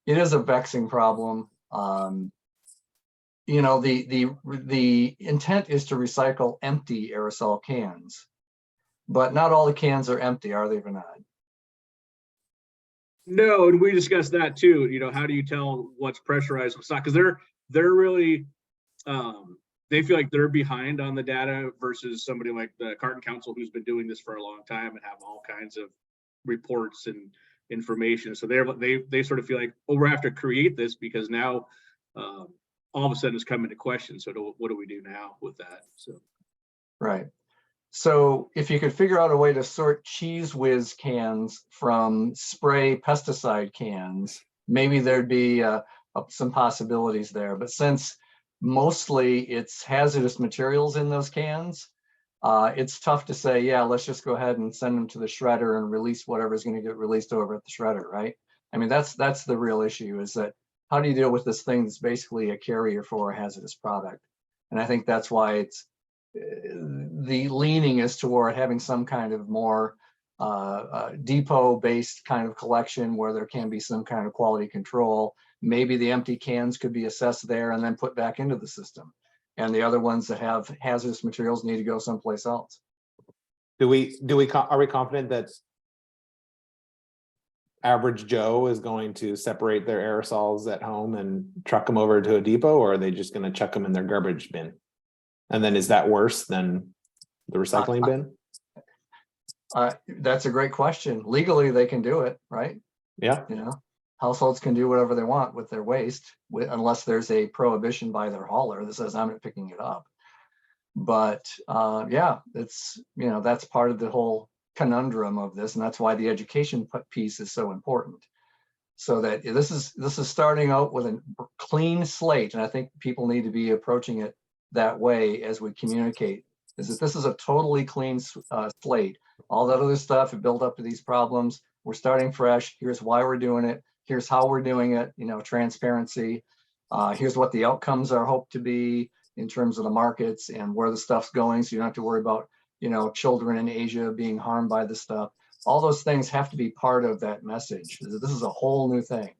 it is a vexing problem. The intent is to recycle empty aerosol cans, but not all the cans are empty, are they, Vinod? No, and we discussed that too. How do you tell what's pressurized, what's not? Because they're really they feel like they're behind on the data versus somebody like the Carton Council who's been doing this for a long time and have all kinds of reports and information. So they sort of feel like, oh, we're have to create this because now all of a sudden it's come into question. So what do we do now with that? So Right. So if you could figure out a way to sort Cheese Whiz cans from spray pesticide cans, maybe there'd be some possibilities there. But since mostly it's hazardous materials in those cans, it's tough to say, yeah, let's just go ahead and send them to the shredder and release whatever's going to get released over at the shredder, right? I mean, that's the real issue, is that how do you deal with this thing that's basically a carrier for a hazardous product? And I think that's why it's the leaning is toward having some kind of more depot-based kind of collection where there can be some kind of quality control. Maybe the empty cans could be assessed there and then put back into the system. And the other ones that have hazardous materials need to go someplace else. Are we confident that average Joe is going to separate their aerosols at home and truck them over to a depot, or are they just going to chuck them in their garbage bin? And then is that worse than the recycling bin? That's a great question. Legally, they can do it, right? Yeah. You know, households can do whatever they want with their waste, unless there's a prohibition by their hauler that says I'm not picking it up. But yeah, it's, you know, that's part of the whole conundrum of this, and that's why the education piece is so important. So that this is starting out with a clean slate, and I think people need to be approaching it that way as we communicate. Is that this is a totally clean slate. All that other stuff had built up to these problems. We're starting fresh. Here's why we're doing it. Here's how we're doing it. You know, transparency. Here's what the outcomes are hoped to be in terms of the markets and where the stuff's going. So you don't have to worry about, you know, children in Asia being harmed by this stuff. All those things have to be part of that message. This is a whole new thing.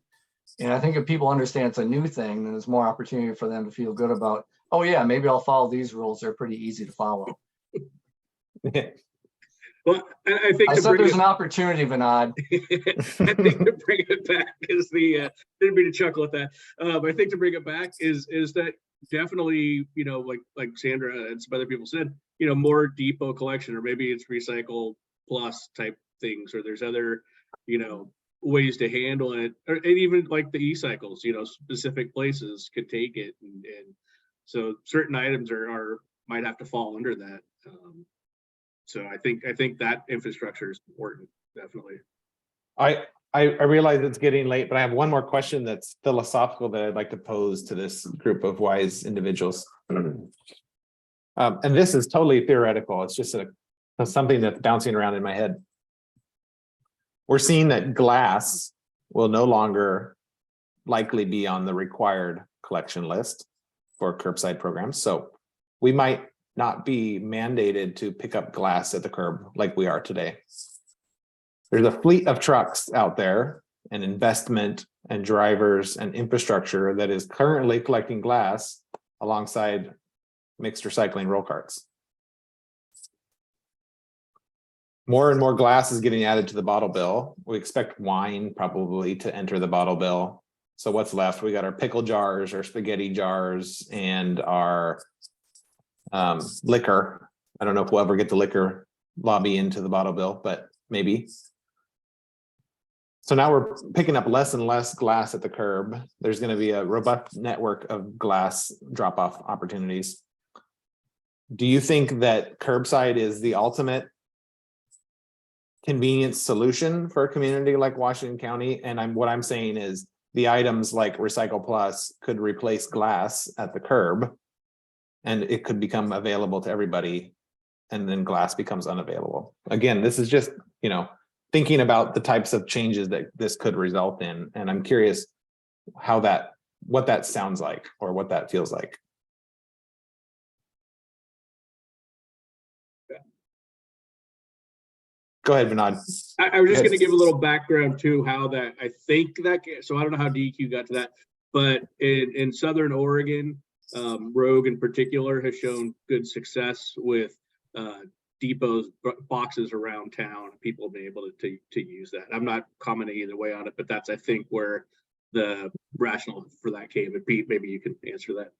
And I think if people understand it's a new thing, then there's more opportunity for them to feel good about, oh yeah, maybe I'll follow these rules. They're pretty easy to follow. Well, I think I said there's an opportunity, Vinod. I think to bring it back is didn't mean to chuckle at that. But I think to bring it back is that definitely, you know, like Sandra and some other people said, you know, more depot collection, or maybe it's recycle plus type things, or there's other, you know, ways to handle it, and even like the e-cycles, you know, specific places could take it, and so certain items might have to fall under that. So I think that infrastructure is important, definitely. I realize it's getting late, but I have one more question that's philosophical that I'd like to pose to this group of wise individuals. And this is totally theoretical. It's just something that's bouncing around in my head. We're seeing that glass will no longer likely be on the required collection list for curbside programs. So we might not be mandated to pick up glass at the curb like we are today. There's a fleet of trucks out there, and investment and drivers and infrastructure that is currently collecting glass alongside mixed recycling roll carts. More and more glass is getting added to the bottle bill. We expect wine probably to enter the bottle bill. So what's left? We got our pickle jars, our spaghetti jars, and our liquor. I don't know if we'll ever get the liquor lobby into the bottle bill, but maybe. So now we're picking up less and less glass at the curb. There's going to be a robust network of glass drop-off opportunities. Do you think that curbside is the ultimate convenience solution for a community like Washington County? And what I'm saying is the items like Recycle Plus could replace glass at the curb, and it could become available to everybody, and then glass becomes unavailable. Again, this is just, you know, thinking about the types of changes that this could result in. And I'm curious what that sounds like, or what that feels like. Go ahead, Vinod. I was just going to give a little background to how that, I think that, so I don't know how DEQ got to that, but in Southern Oregon, Rogue in particular has shown good success with depots, boxes around town, people being able to use that. I'm not commenting either way on it, but that's, I think, where the rationale for that came. And Pete, maybe you can answer that.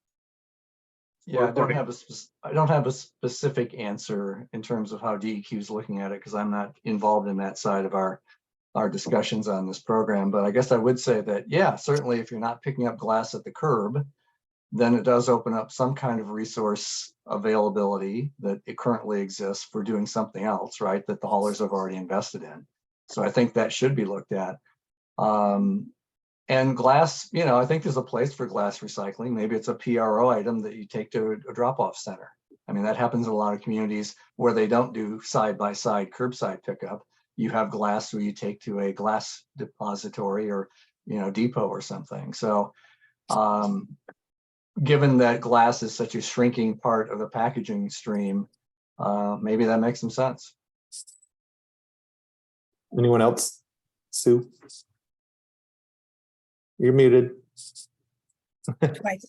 Yeah, I don't have a specific answer in terms of how DEQ is looking at it, because I'm not involved in that side of our discussions on this program. But I guess I would say that, yeah, certainly if you're not picking up glass at the curb, then it does open up some kind of resource availability that it currently exists for doing something else, right? That the haulers have already invested in. So I think that should be looked at. And glass, you know, I think there's a place for glass recycling. Maybe it's a PRO item that you take to a drop-off center. I mean, that happens in a lot of communities where they don't do side-by-side curbside pickup. You have glass where you take to a glass depository or, you know, depot or something. So given that glass is such a shrinking part of the packaging stream, maybe that makes some sense. Anyone else? Sue? You're muted. Twice.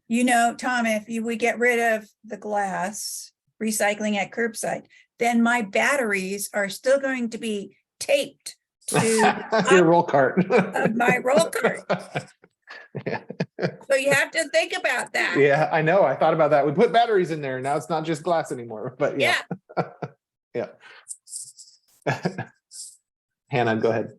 You know, Tom, if we get rid of the glass recycling at curbside, then my batteries are still going to be taped to Your roll cart. my roll cart. Yeah. So you have to think about that. Yeah, I know. I thought about that. We put batteries in there. Now it's not just glass anymore, but yeah. Yeah. Hannah, go ahead.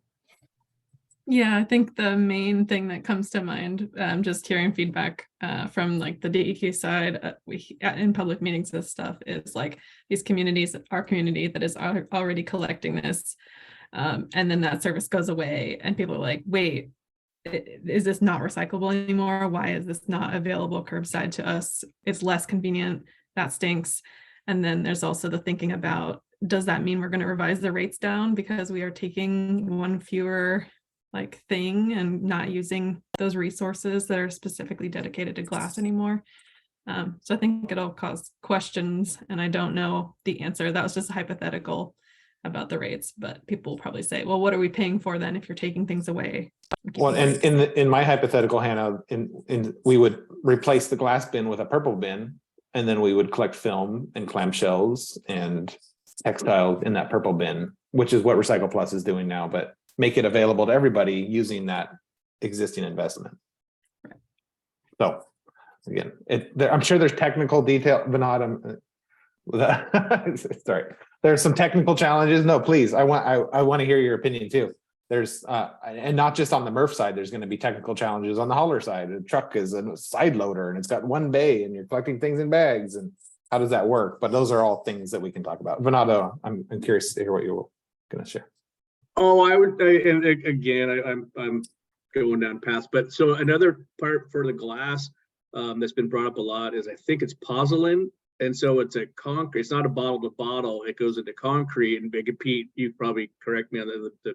Yeah, I think the main thing that comes to mind, just hearing feedback from like the DEQ side, in public meetings, this stuff is like these communities, our community that is already collecting this, and then that service goes away, and people are like, wait, is this not recyclable anymore? Why is this not available curbside to us? It's less convenient. That stinks. And then there's also the thinking about, does that mean we're going to revise the rates down because we are taking one fewer like thing and not using those resources that are specifically dedicated to glass anymore? So I think it'll cause questions, and I don't know the answer. That was just hypothetical about the rates, but people will probably say, well, what are we paying for then if you're taking things away? Well, and in my hypothetical, Hannah, we would replace the glass bin with a purple bin, and then we would collect film and clamshells and textiles in that purple bin, which is what Recycle Plus is doing now, but make it available to everybody using that existing investment. Right. So again, I'm sure there's technical detail, Vinod, sorry, there's some technical challenges. No, please, I want to hear your opinion too. There's and not just on the MRF side, there's going to be technical challenges on the hauler side. The truck is a side loader and it's got one bay and you're collecting things in bags, and how does that work? But those are all things that we can talk about. Vinod, I'm curious to hear what you're going to share. Oh, I would, and again, I'm going down paths, but so another part for the glass that's been brought up a lot is I think it's pozzolan, and so it's a concrete. It's not a bottle to bottle. It goes into concrete, and Pete, you probably correct me on the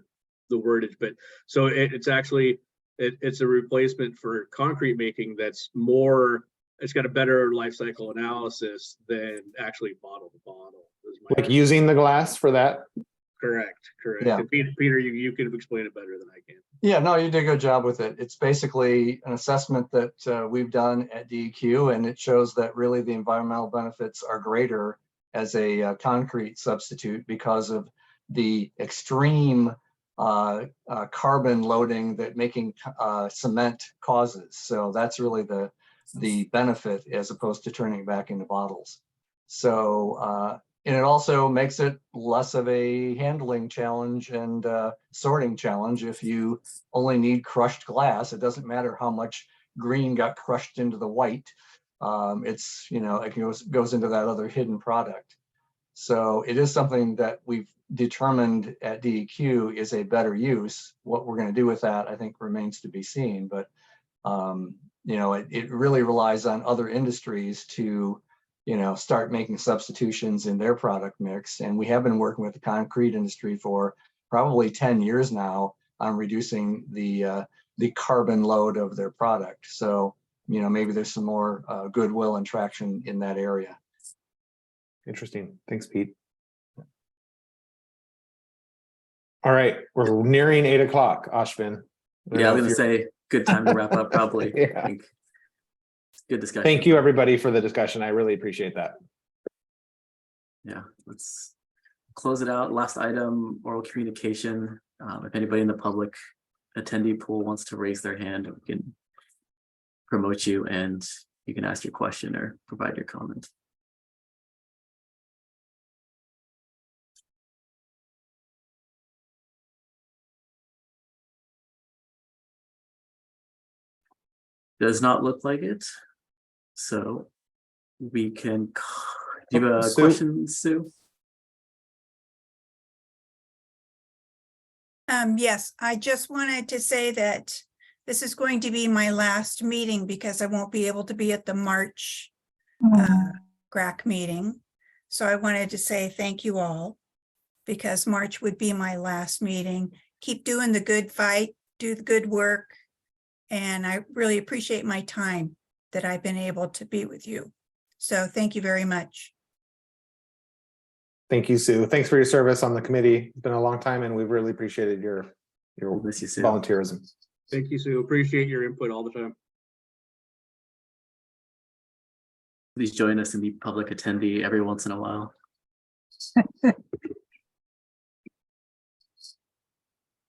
wordage, but so it's actually it's a replacement for concrete making that's more. It's got a better life cycle analysis than actually bottle to bottle. Like using the glass for that. Correct. Yeah. And Peter, you can explain it better than I can. Yeah, no, you did a good job with it. It's basically an assessment that we've done at DEQ, and it shows that really the environmental benefits are greater as a concrete substitute because of the extreme carbon loading that making cement causes. So that's really the benefit as opposed to turning it back into bottles. So and it also makes it less of a handling challenge and sorting challenge. If you only need crushed glass, it doesn't matter how much green got crushed into the white. It's, you know, it goes into that other hidden product. So it is something that we've determined at DEQ is a better use. What we're going to do with that, I think, remains to be seen. But, you know, it really relies on other industries to, you know, start making substitutions in their product mix. And we have been working with the concrete industry for probably 10 years now on reducing the carbon load of their product. So, you know, maybe there's some more goodwill and traction in that area. Interesting. Thanks, Pete. All right, we're nearing 8 o'clock, Ashvin. Yeah, I was going to say good time to wrap up probably. Yeah. Good discussion. Thank you, everybody, for the discussion. I really appreciate that. Yeah, let's close it out. Last item, oral communication. If anybody in the public attendee pool wants to raise their hand, we can promote you and you can ask your question or provide your comment. Does not look like it. So we can, do you have a Sue? question, Sue? Yes, I just wanted to say that this is going to be my last meeting because I won't be able to be at the March GRAC meeting. So I wanted to say thank you all because March would be my last meeting. Keep doing the good fight, do the good work. And I really appreciate my time that I've been able to be with you. So thank you very much. Thank you, Sue. Thanks for your service on the committee. It's been a long time and we've really appreciated your Miss you, Sue. volunteerism. Thank you, Sue. Appreciate your input all the time. Please join us and be public attendee every once in a while.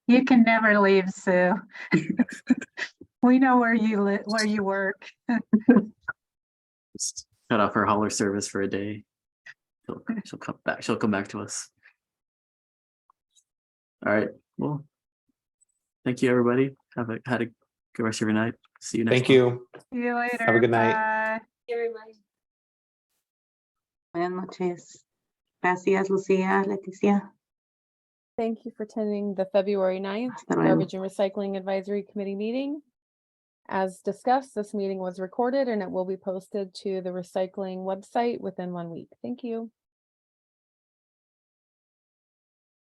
You can never leave, Sue. We know where you live, where you work. Just cut off her hauler service for a day. She'll come back. She'll come back to us. All right. Well, thank you, everybody. Have a good rest of your night. See you next Thank month. you. See you later. Have a good night. Bye. Everybody. Buenas noches. Gracias, Lucía, Leticia. Thank you for attending the February 9th Hasta luego. Garbage and Recycling Advisory Committee meeting. As discussed, this meeting was recorded and it will be posted to the recycling website within 1 week. Thank you.